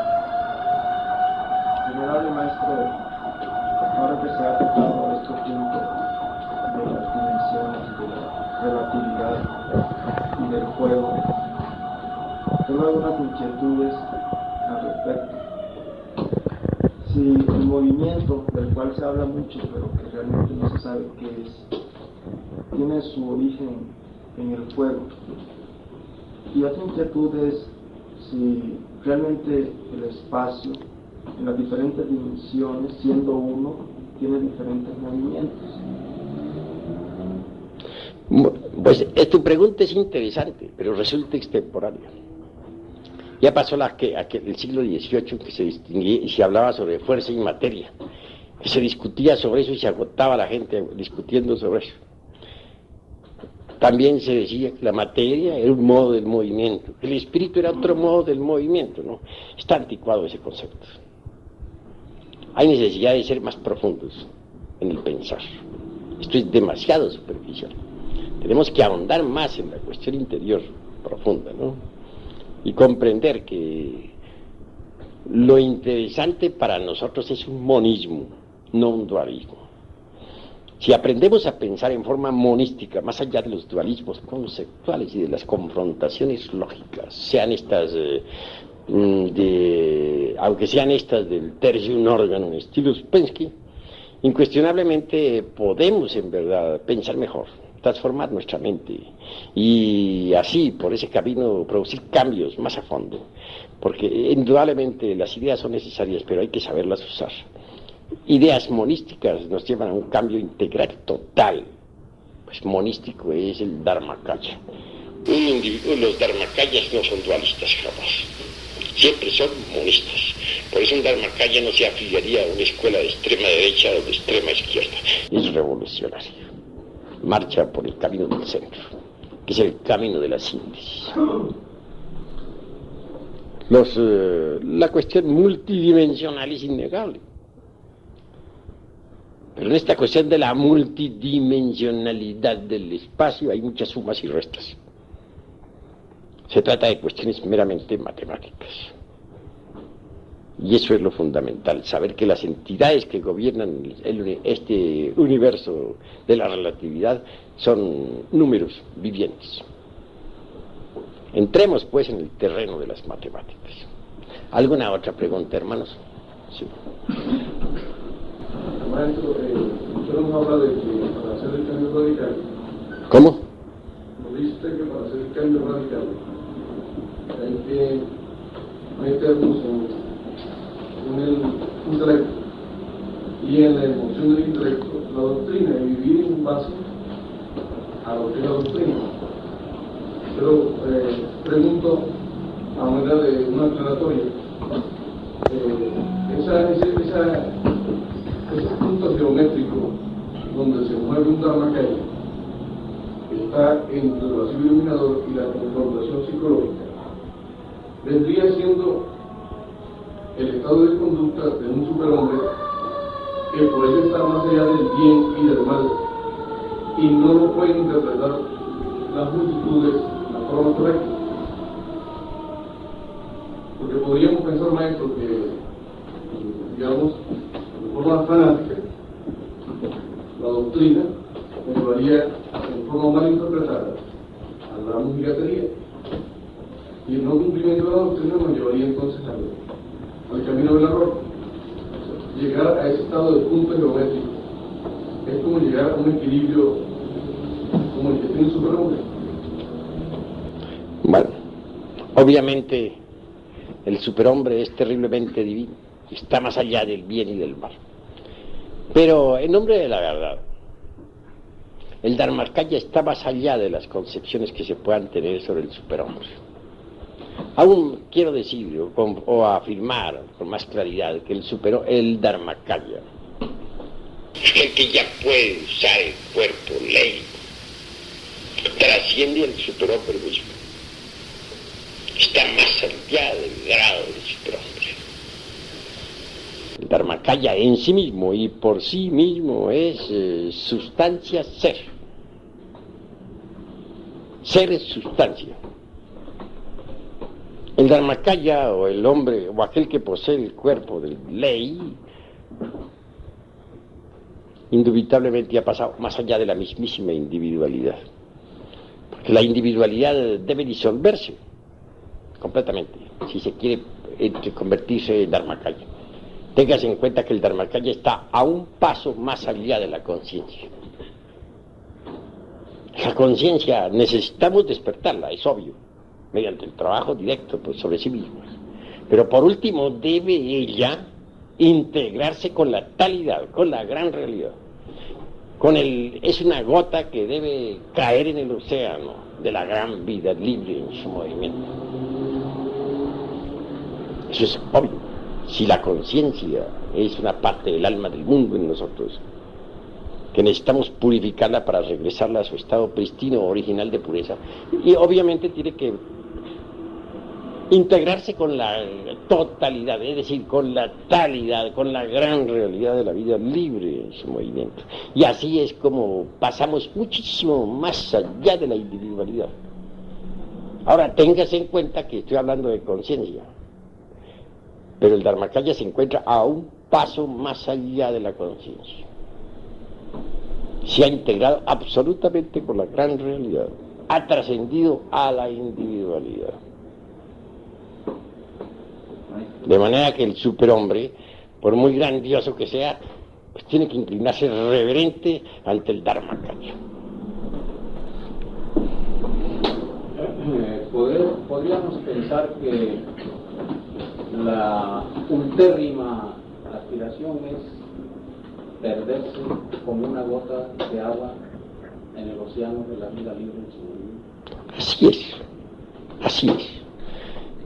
Venerable maestro, ahora que se ha tocado este punto de las dimensiones, de la relatividad y del juego, tengo algunas inquietudes al respecto. Si el movimiento del cual se habla mucho, pero que realmente no se sabe qué es, tiene su origen en el fuego, y otra inquietud es si realmente el espacio en las diferentes dimensiones, siendo uno, tiene diferentes movimientos. Pues tu pregunta es interesante, pero resulta extemporánea. Ya pasó el siglo XVIII en que se distinguía y se hablaba sobre fuerza y materia, que se discutía sobre eso y se agotaba la gente discutiendo sobre eso. También se decía que la materia era un modo del movimiento, que el espíritu era otro modo del movimiento, ¿no? Está anticuado ese concepto. Hay necesidad de ser más profundos en el pensar. Esto es demasiado superficial. Tenemos que ahondar más en la cuestión interior profunda, ¿no? Y comprender que lo interesante para nosotros es un monismo, no un dualismo. Si aprendemos a pensar en forma monística, más allá de los dualismos conceptuales y de las confrontaciones lógicas, sean estas aunque sean estas del tertium organum en estilo Uspensky, incuestionablemente podemos en verdad pensar mejor, transformar nuestra mente y así por ese camino producir cambios más a fondo, porque indudablemente las ideas son necesarias, pero hay que saberlas usar. Ideas monísticas nos llevan a un cambio integral total. Pues monístico es el Dharmakaya. Los Dharmakayas no son dualistas jamás, siempre son monistas. Por eso un Dharmakaya no se afiliaría a una escuela de extrema derecha o de extrema izquierda. Es revolucionario. Marcha por el camino del centro, que es el camino de la síntesis. La cuestión multidimensional es innegable. Pero en esta cuestión de la multidimensionalidad del espacio hay muchas sumas y restas. Se trata de cuestiones meramente matemáticas. Y eso es lo fundamental, saber que las entidades que gobiernan este universo de la relatividad son números vivientes. Entremos pues en el terreno de las matemáticas. ¿Alguna otra pregunta, hermanos? Sí. Maestro, usted nos habla de que para hacer el cambio radical. ¿Cómo? Nos dice usted que para hacer el cambio radical hay que meternos en y en la emoción del intelecto la doctrina, y vivir en base a lo que es la doctrina. Pero pregunto, a manera de una aclaratoria, esos puntos geométricos donde se mueve un Dharmakaya está entre el vacío iluminador y la confrontación psicológica, vendría siendo el estado de conducta de un superhombre que puede estar más allá del bien y del mal y no lo puede interpretar las multitudes de la forma correcta. Porque podríamos pensar, maestro, que, digamos, de forma fanática, la doctrina nos llevaría en forma mal interpretada a la mojigatería. Y el no cumplimiento de la doctrina nos llevaría entonces al camino del error. Llegar a ese estado de punto geométrico es como llegar a un equilibrio como el que tiene el superhombre. Bueno, obviamente el superhombre es terriblemente divino, está más allá del bien y del mal. Pero en nombre de la verdad, el Dharmakaya está más allá de las concepciones que se puedan tener sobre el superhombre. Aún quiero decir o afirmar con más claridad que el Dharmakaya, el que ya puede usar el cuerpo ley, trasciende al superhombre mismo. Está más allá del grado del superhombre. El Dharmakaya en sí mismo y por sí mismo es sustancia ser. Ser es sustancia. El Dharmakaya o el hombre o aquel que posee el cuerpo de ley indubitablemente ha pasado más allá de la mismísima individualidad. Porque la individualidad debe disolverse completamente si se quiere convertirse en Dharmakaya. Téngase en cuenta que el Dharmakaya está a un paso más allá de la conciencia. La conciencia necesitamos despertarla, es obvio, mediante el trabajo directo sobre sí misma. Pero por último debe ella integrarse con la talidad, con la gran realidad. Es una gota que debe caer en el océano de la gran vida libre en su movimiento. Eso es obvio. Si la conciencia es una parte del alma del mundo en nosotros, que necesitamos purificarla para regresarla a su estado pristino original de pureza, y obviamente tiene que integrarse con la totalidad, es decir, con la talidad, con la gran realidad de la vida libre en su movimiento. Y así es como pasamos muchísimo más allá de la individualidad. Ahora, téngase en cuenta que estoy hablando de conciencia, pero el Dharmakaya se encuentra a un paso más allá de la conciencia. Se ha integrado absolutamente con la gran realidad, ha trascendido a la individualidad. De manera que el superhombre, por muy grandioso que sea, pues tiene que inclinarse reverente ante el Dharmakaya. Podríamos pensar que la ultérrima aspiración es perderse como una gota de agua en el océano de la vida libre en su movimiento. Así es.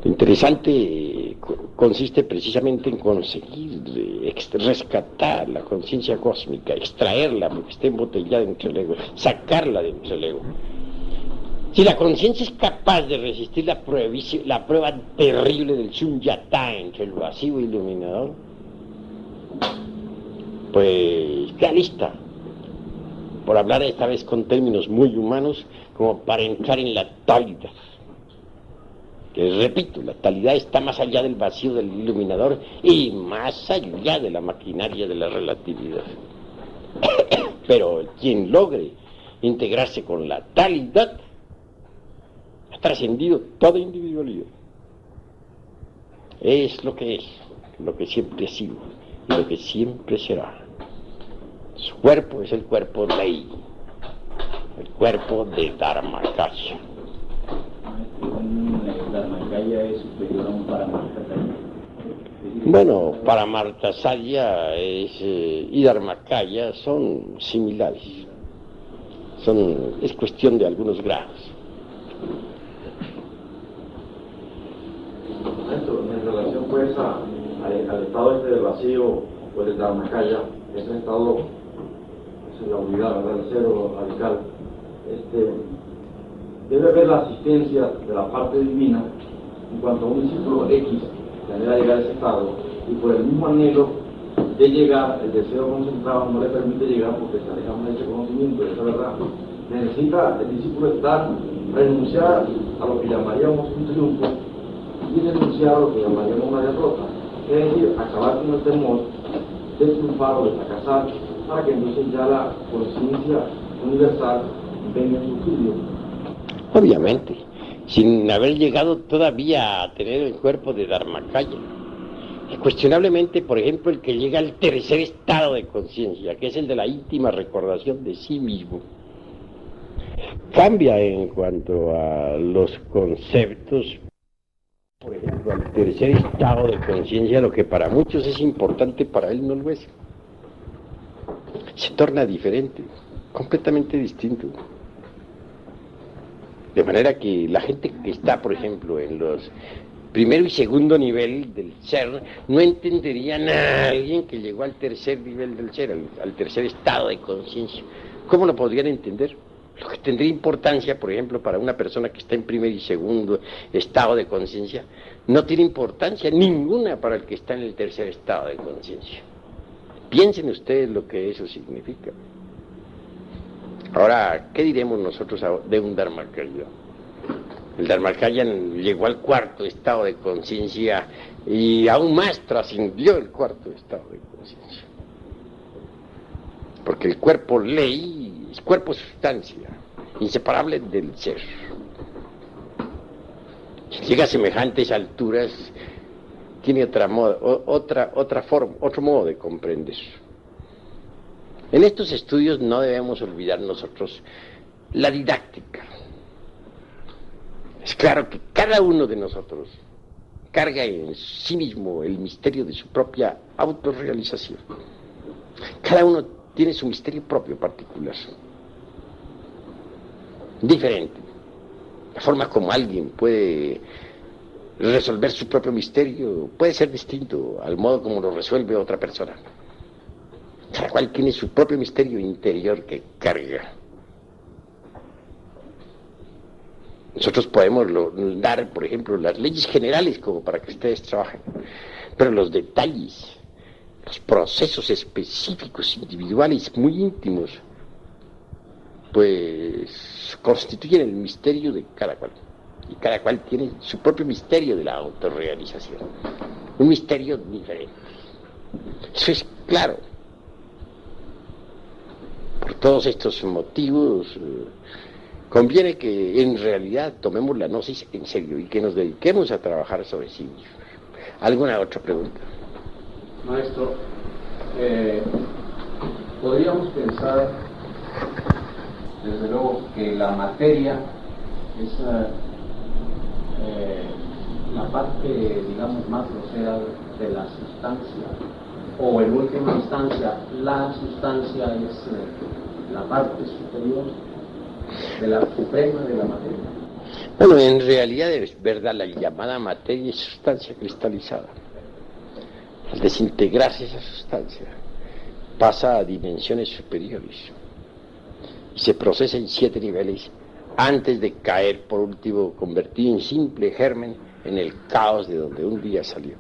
Lo interesante consiste precisamente en conseguir rescatar la conciencia cósmica, extraerla porque está embotellada entre el ego, sacarla de entre el ego. Si la conciencia es capaz de resistir la prueba terrible del Shunyata entre el vacío iluminador, pues queda lista, por hablar esta vez con términos muy humanos, como para entrar en la talidad. Que repito, la talidad está más allá del vacío del iluminador y más allá de la maquinaria de la relatividad. Pero quien logre integrarse con la talidad ha trascendido toda individualidad. Es lo que siempre ha sido y lo que siempre será. Su cuerpo es el cuerpo ley, el cuerpo de Dharmakaya. Un Dharmakaya es superior a un Paramartakaya. Bueno, para Martasaya y Dharmakaya son similares. Es cuestión de algunos grados. En relación pues al estado este del vacío o del Dharmakaya, ese estado es la unidad, ¿verdad? El cero radical, debe haber la asistencia de la parte divina en cuanto a un discípulo X que anhela llegar a ese estado, y por el mismo anhelo de llegar, el deseo concentrado no le permite llegar porque se aleja de ese conocimiento, de esa verdad. Necesita el discípulo renunciar a lo que llamaríamos un triunfo y renunciar a lo que llamaríamos una derrota, es decir, acabar con el temor de triunfar o de fracasar, para que entonces ya la conciencia universal venga en su auxilio. Obviamente, sin haber llegado todavía a tener el cuerpo de Dharmakaya. Cuestionablemente, por ejemplo, el que llega al tercer estado de conciencia, que es el de la íntima recordación de sí mismo, cambia en cuanto a los conceptos. Por ejemplo, al tercer estado de conciencia, lo que para muchos es importante, para él no lo es. Se torna diferente, completamente distinto. De manera que la gente que está, por ejemplo, en los primero y segundo nivel del ser, no entenderían a alguien que llegó al tercer nivel del ser, al tercer estado de conciencia. ¿Cómo lo podrían entender? Lo que tendría importancia, por ejemplo, para una persona que está en primer y segundo estado de conciencia, no tiene importancia ninguna para el que está en el tercer estado de conciencia. Piensen ustedes lo que eso significa. Ahora, ¿qué diremos nosotros de un Dharmakaya? El Dharmakaya llegó al cuarto estado de conciencia y aún más trascendió el cuarto estado de conciencia. Porque el cuerpo ley es cuerpo sustancia, inseparable del ser. Si llega a semejantes alturas, tiene otra forma, otro modo de comprender. En estos estudios no debemos olvidar nosotros la didáctica. Es claro que cada uno de nosotros carga en sí mismo el misterio de su propia autorrealización. Cada uno tiene su misterio propio particular, diferente. La forma como alguien puede resolver su propio misterio puede ser distinto al modo como lo resuelve otra persona. Cada cual tiene su propio misterio interior que carga. Nosotros podemos dar, por ejemplo, las leyes generales como para que ustedes trabajen, pero los detalles, los procesos específicos, individuales, muy íntimos, pues constituyen el misterio de cada cual. Y cada cual tiene su propio misterio de la autorrealización. Un misterio diferente. Eso es claro. Por todos estos motivos, conviene que en realidad tomemos la gnosis en serio y que nos dediquemos a trabajar sobre sí mismos. ¿Alguna otra pregunta? Maestro, podríamos pensar, desde luego, que la materia es la parte, digamos, más grosera de la sustancia, o en última instancia, la sustancia es la parte superior de la suprema de la materia. Bueno, en realidad es verdad, la llamada materia es sustancia cristalizada. Al desintegrarse esa sustancia, pasa a dimensiones superiores y se procesa en 7 niveles antes de caer, por último, convertido en simple germen en el caos de donde un día salió.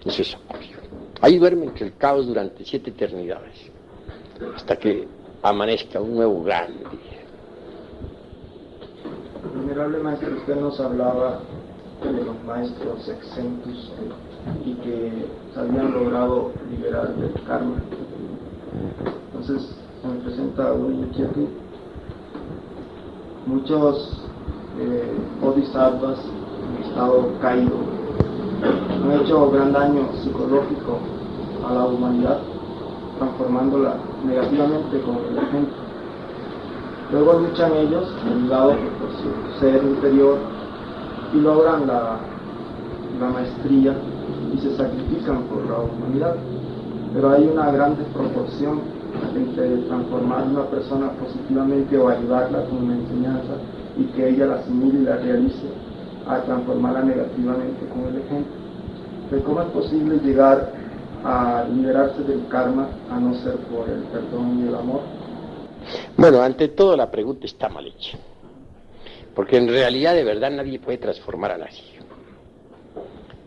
Eso es obvio. Ahí duerme entre el caos durante 7 eternidades, hasta que amanezca un nuevo gran día. Venerable maestro, usted nos hablaba de los maestros exentos y que se habían logrado liberar del karma. Entonces se me presenta una inquietud. Muchos bodhisattvas en estado caído han hecho gran daño psicológico a la humanidad, transformándola negativamente como el ejemplo. Luego luchan ellos, ayudados por su ser interior, y logran la maestría y se sacrifican por la humanidad. Pero hay una gran desproporción entre transformar a una persona positivamente o ayudarla con una enseñanza y que ella la asimile y la realice, a transformarla negativamente con el ejemplo. Pero ¿cómo es posible llegar a liberarse del karma a no ser por el perdón y el amor? Bueno, ante todo la pregunta está mal hecha, porque en realidad de verdad nadie puede transformar a nadie.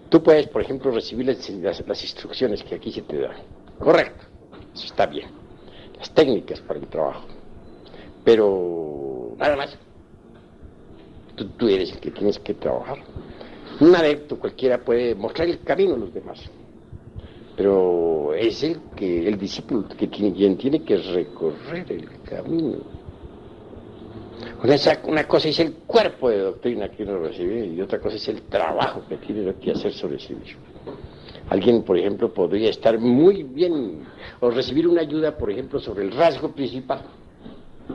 Tú puedes, por ejemplo, recibir las instrucciones que aquí se te dan, correcto, eso está bien, las técnicas para el trabajo, pero nada más, tú eres el que tienes que trabajar. Un adepto cualquiera puede mostrar el camino a los demás, pero es el discípulo quien tiene que recorrer el camino. Una cosa es el cuerpo de doctrina que uno recibe y otra cosa es el trabajo que tiene que hacer sobre sí mismo. Alguien, por ejemplo, podría estar muy bien o recibir una ayuda, por ejemplo, sobre el rasgo principal.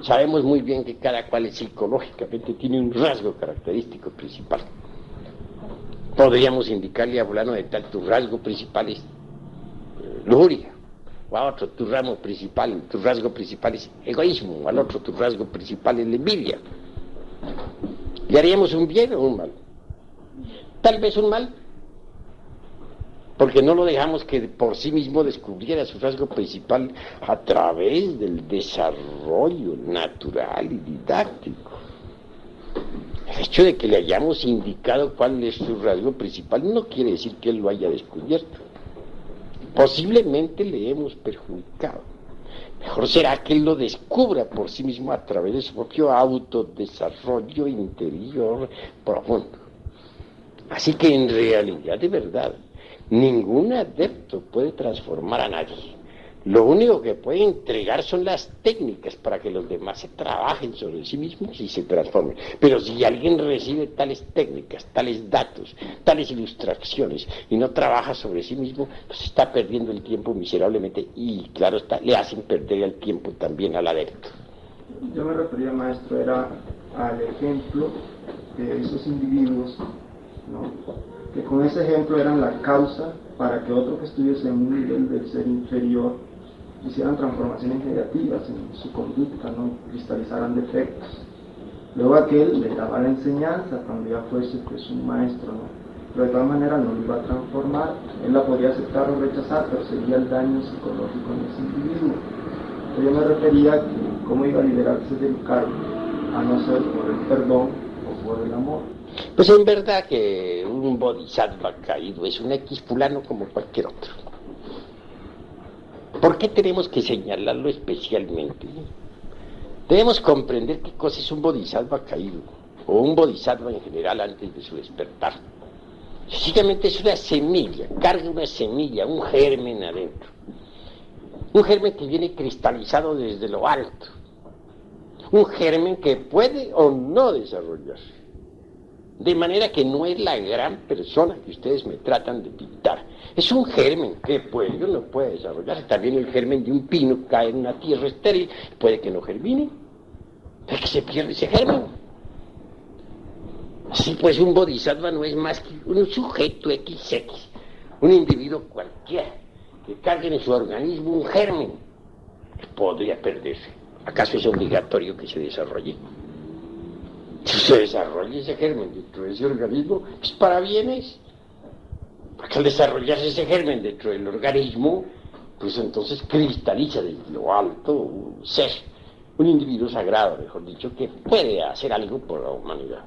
Sabemos muy bien que cada cual psicológicamente tiene un rasgo característico principal. Podríamos indicarle a fulano de tal, tu rasgo principal es lujuria, o a otro tu rasgo principal es egoísmo, o al otro tu rasgo principal es la envidia. ¿Le haríamos un bien o un mal? Tal vez un mal, porque no lo dejamos que por sí mismo descubriera su rasgo principal a través del desarrollo natural y didáctico. El hecho de que le hayamos indicado cuál es su rasgo principal no quiere decir que él lo haya descubierto. Posiblemente le hemos perjudicado. Mejor será que él lo descubra por sí mismo a través de su propio autodesarrollo interior profundo. Así que en realidad, de verdad, ningún adepto puede transformar a nadie. Lo único que puede entregar son las técnicas para que los demás se trabajen sobre sí mismos y se transformen. Pero si alguien recibe tales técnicas, tales datos, tales ilustraciones y no trabaja sobre sí mismo, pues está perdiendo el tiempo miserablemente y, claro está, le hacen perder el tiempo también al adepto. Yo me refería, maestro, era al ejemplo de esos individuos, ¿no?, que con ese ejemplo eran la causa para que otro que estuviese en un nivel del ser inferior hicieran transformaciones negativas en su conducta, ¿no?, cristalizaran defectos. Luego aquel le daba la enseñanza cuando ya fuese pues un maestro, ¿no?, pero de todas maneras no lo iba a transformar. Él la podía aceptar o rechazar, pero sería el daño psicológico en ese individuo. Entonces yo me refería a que cómo iba a liberarse del karma a no ser por el perdón o por el amor. Pues en verdad que un bodhisattva caído es un X fulano como cualquier otro. ¿Por qué tenemos que señalarlo especialmente? Debemos comprender qué cosa es un bodhisattva caído, o un bodhisattva en general antes de su despertar. Sencillamente es una semilla, carga una semilla, un germen adentro. Un germen que viene cristalizado desde lo alto. Un germen que puede o no desarrollarse. De manera que no es la gran persona que ustedes me tratan de pintar. Es un germen que puede o no puede desarrollarse. También el germen de un pino cae en una tierra estéril, puede que no germine. Es que se pierde ese germen. Así pues, un bodhisattva no es más que un sujeto XX, un individuo cualquiera, que cargue en su organismo un germen que podría perderse. ¿Acaso es obligatorio que se desarrolle? Si se desarrolla ese germen dentro de ese organismo, es para bienes. Porque al desarrollarse ese germen dentro del organismo, pues entonces cristaliza desde lo alto un ser, un individuo sagrado, mejor dicho, que puede hacer algo por la humanidad.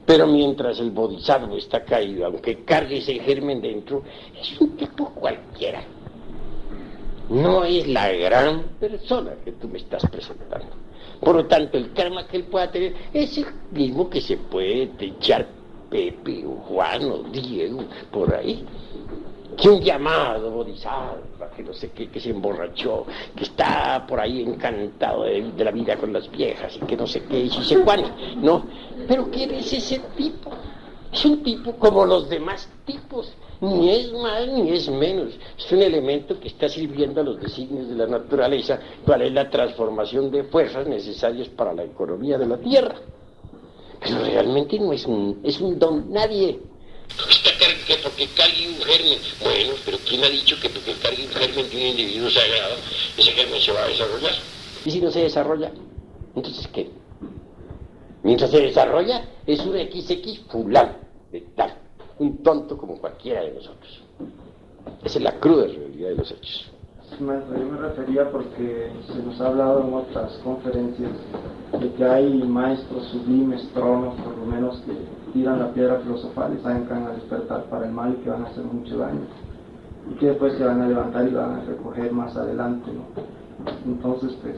Pero mientras el bodhisattva está caído, aunque cargue ese germen dentro, es un tipo cualquiera. No es la gran persona que tú me estás presentando. Por lo tanto, el karma que él pueda tener es el mismo que se puede echar Pepe o Juan o Diego por ahí. Que un llamado bodhisattva, que no sé qué, que se emborrachó, que está por ahí encantado de la vida con las viejas y que no sé qué, y si sé cuándo, no. Pero ¿quién es ese tipo? Es un tipo como los demás tipos, ni es más ni es menos. Es un elemento que está sirviendo a los designios de la naturaleza, cuál es la transformación de fuerzas necesarias para la economía de la tierra. Pero realmente no es un don nadie. Está que porque cargue un germen. Bueno, pero ¿quién ha dicho que porque cargue un germen de un individuo sagrado, ese germen se va a desarrollar? ¿Y si no se desarrolla? Entonces, ¿qué? Mientras se desarrolla, es un XX fulano de tal, un tonto como cualquiera de nosotros. Esa es la cruda realidad de los hechos. Maestro, yo me refería porque se nos ha hablado en otras conferencias de que hay maestros sublimes, tronos, por lo menos, que tiran la piedra filosofal y saben que van a despertar para el mal y que van a hacer mucho daño. Y que después se van a levantar y van a recoger más adelante, ¿no? Entonces, pues,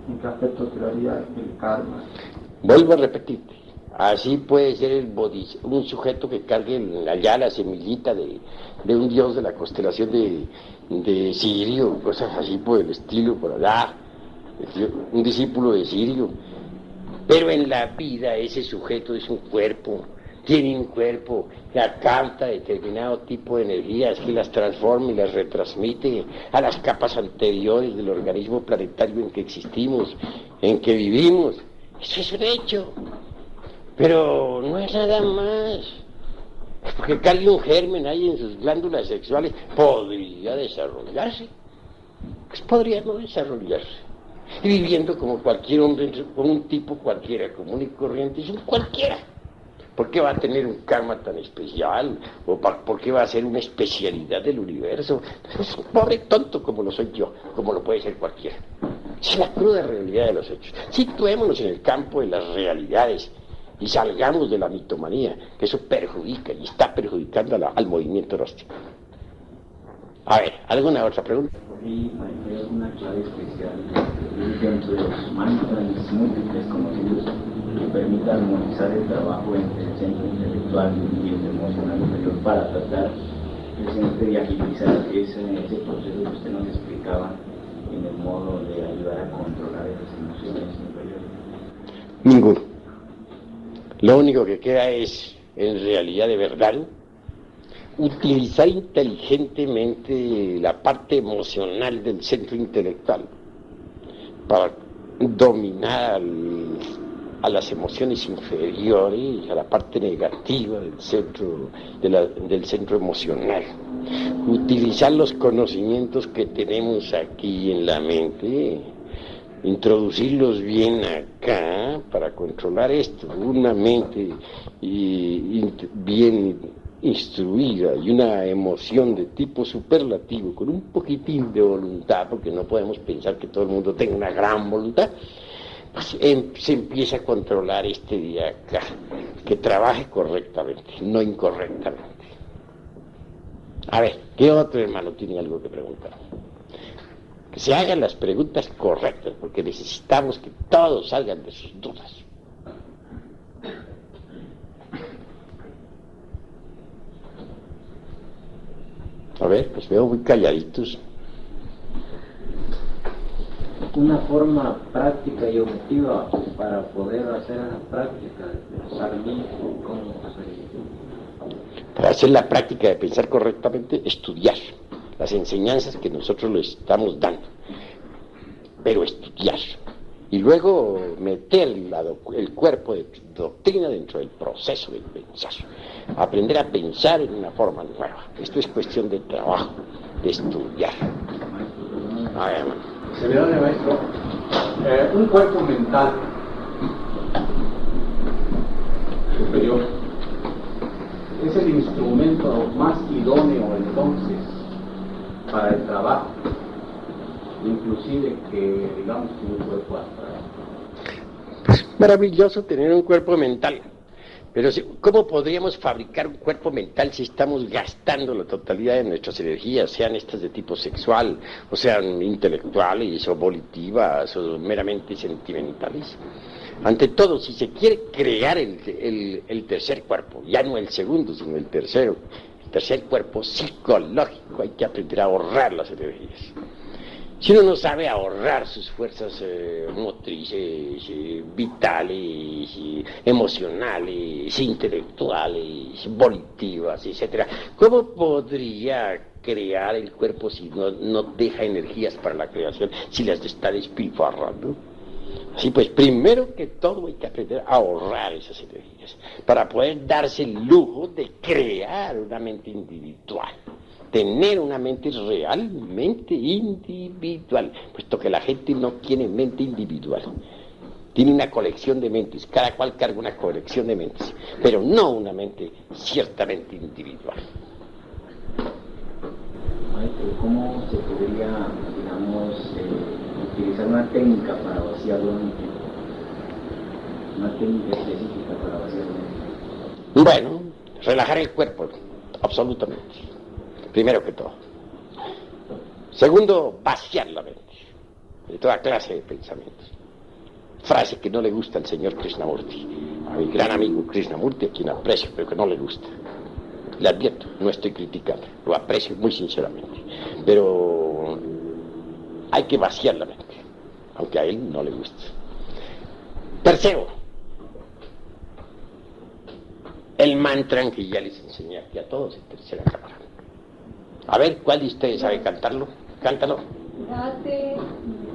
¿en qué aspecto quedaría el karma? Vuelvo a repetirte, así puede ser un sujeto que cargue allá la semillita de un dios de la constelación de Sirio, cosas así por el estilo, por allá, un discípulo de Sirio. Pero en la vida ese sujeto es un cuerpo, tiene un cuerpo que capta determinado tipo de energías, que las transforma y las retransmite a las capas anteriores del organismo planetario en que existimos, en que vivimos. Eso es un hecho, pero no es nada más. Porque cargue un germen ahí en sus glándulas sexuales, podría desarrollarse, pues podría no desarrollarse. Y viviendo como cualquier hombre, como un tipo cualquiera, común y corriente, es un cualquiera. ¿Por qué va a tener un karma tan especial? ¿O por qué va a ser una especialidad del universo? Es un pobre tonto como lo soy yo, como lo puede ser cualquiera. Es la cruda realidad de los hechos. Situémonos en el campo de las realidades y salgamos de la mitomanía, que eso perjudica y está perjudicando al movimiento gnóstico. A ver, ¿alguna otra pregunta? ¿Y hay alguna clave especial dentro de los mantras múltiples conocidos que permita armonizar el trabajo entre el centro intelectual y el emocional inferior para tratar precisamente de agilizar ese proceso que usted nos explicaba en el modo de ayudar a controlar esas emociones inferiores? Ninguno. Lo único que queda es, en realidad de verdad, utilizar inteligentemente la parte emocional del centro intelectual para dominar a las emociones inferiores, a la parte negativa del centro emocional. Utilizar los conocimientos que tenemos aquí en la mente, introducirlos bien acá para controlar esto. Una mente bien instruida y una emoción de tipo superlativo con un poquitín de voluntad, porque no podemos pensar que todo el mundo tenga una gran voluntad, pues se empieza a controlar este de acá, que trabaje correctamente, no incorrectamente. A ver, ¿qué otro hermano tiene algo que preguntar? Que se hagan las preguntas correctas, porque necesitamos que todos salgan de sus dudas. A ver, pues veo muy calladitos. Una forma práctica y objetiva para poder hacer la práctica de pensar bien, ¿cómo sería? Para hacer la práctica de pensar correctamente, estudiar las enseñanzas que nosotros les estamos dando, pero estudiar. Y luego meter el cuerpo de doctrina dentro del proceso del pensar. Aprender a pensar en una forma nueva. Esto es cuestión de trabajo, de estudiar. A ver, hermano. Señor maestro, un cuerpo mental superior es el instrumento más idóneo entonces para el trabajo, inclusive que digamos que un cuerpo astral. Pues maravilloso tener un cuerpo mental, pero ¿cómo podríamos fabricar un cuerpo mental si estamos gastando la totalidad de nuestras energías, sean estas de tipo sexual, o sean intelectuales, o volitivas, o meramente sentimentales? Ante todo, si se quiere crear el tercer cuerpo, ya no el segundo, sino el tercer cuerpo psicológico, hay que aprender a ahorrar las energías. Si uno no sabe ahorrar sus fuerzas motrices, vitales, emocionales, intelectuales, volitivas, etc., ¿cómo podría crear el cuerpo si no deja energías para la creación, si las está despilfarrando? Así pues, primero que todo hay que aprender a ahorrar esas energías para poder darse el lujo de crear una mente individual, tener una mente realmente individual, puesto que la gente no tiene mente individual, tiene una colección de mentes, cada cual carga una colección de mentes, pero no una mente ciertamente individual. Maestro, ¿cómo se podría, digamos, utilizar una técnica para vaciar la mente? Una técnica específica para vaciar la mente. Bueno, relajar el cuerpo, absolutamente, primero que todo. Segundo, vaciar la mente de toda clase de pensamientos. Frase que no le gusta al señor Krishnamurti, a mi gran amigo Krishnamurti, a quien aprecio, pero que no le gusta. Le advierto, no estoy criticando, lo aprecio muy sinceramente, pero hay que vaciar la mente, aunque a él no le guste. Tercero, el mantra que ya les enseñé aquí a todos en tercera cámara. A ver, ¿cuál de ustedes sabe cantarlo? Cántalo. Gate,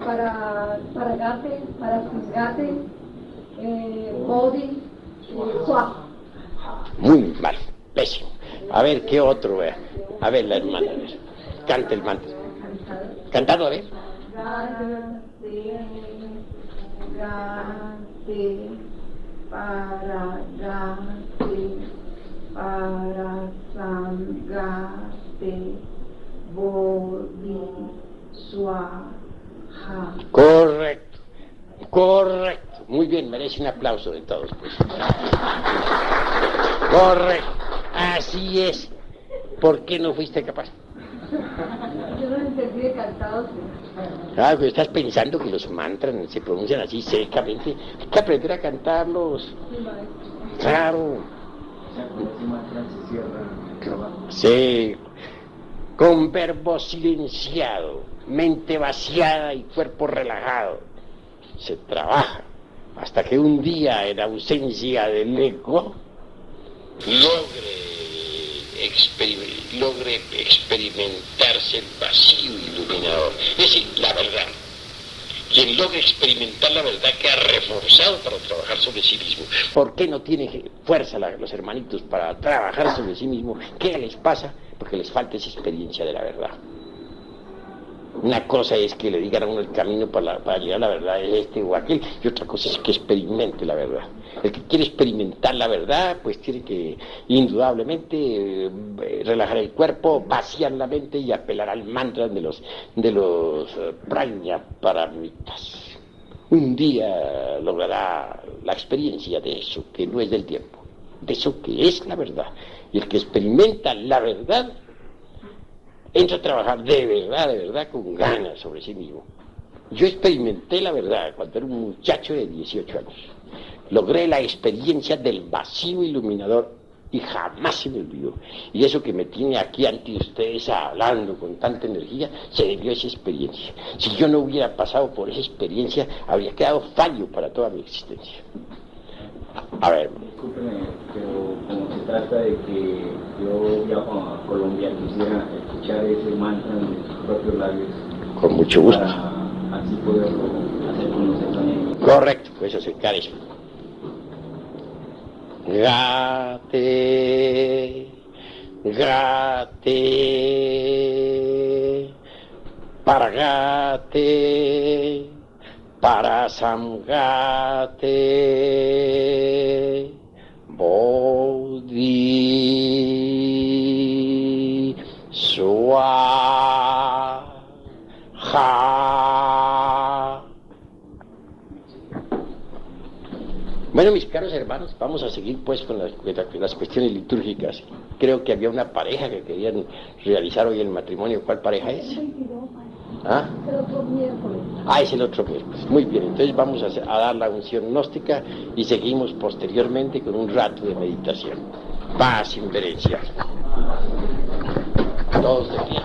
para gate, para gate, body, swap. Muy mal, pésimo. A ver, ¿qué otro? A ver, la hermana, a ver. Canta el mantra. Cantado, a ver. Gate, para sangate, body, swaha. Correcto, correcto. Muy bien, merece un aplauso de todos, pues. Correcto, así es. ¿Por qué no fuiste capaz? Yo no entendí de cantados. Ah, pues estás pensando que los mantras se pronuncian así secamente. Hay que aprender a cantarlos. Claro. Sí. Con verbo silenciado, mente vaciada y cuerpo relajado. Se trabaja hasta que un día, en ausencia del ego, logre experimentarse el vacío iluminador. Es decir, la verdad. Quien logra experimentar la verdad queda reforzado para trabajar sobre sí mismo. ¿Por qué no tiene fuerza los hermanitos para trabajar sobre sí mismo? ¿Qué les pasa? Porque les falta esa experiencia de la verdad. Una cosa es que le digan a uno el camino para llegar a la verdad es este o aquel, y otra cosa es que experimente la verdad. El que quiere experimentar la verdad, pues tiene que indudablemente relajar el cuerpo, vaciar la mente y apelar al mantra de los Prajnaparamitas. Un día logrará la experiencia de eso que no es del tiempo, de eso que es la verdad. Y el que experimenta la verdad entra a trabajar de verdad, con ganas sobre sí mismo. Yo experimenté la verdad cuando era un muchacho de 18 años. Logré la experiencia del vacío iluminador y jamás se me olvidó. Y eso que me tiene aquí ante ustedes hablando con tanta energía, se debió a esa experiencia. Si yo no hubiera pasado por esa experiencia, habría quedado fallo para toda mi existencia. A ver. Discúlpeme, pero como se trata de que yo viajo a Colombia, quisiera escuchar ese mantra en mis propios labios. Con mucho gusto. Para así poderlo hacer conocer también. Correcto, pues acercar eso. Gate, paragate, parasamgate, bodhi, swaha. Bueno, mis caros hermanos, vamos a seguir pues con las cuestiones litúrgicas. Creo que había una pareja que querían realizar hoy el matrimonio. ¿Cuál pareja es? ¿Ah? El otro miércoles. Ah, es el otro miércoles. Muy bien, entonces vamos a dar la unción gnóstica y seguimos posteriormente con un rato de meditación. Paz inverencia. Todos de pie.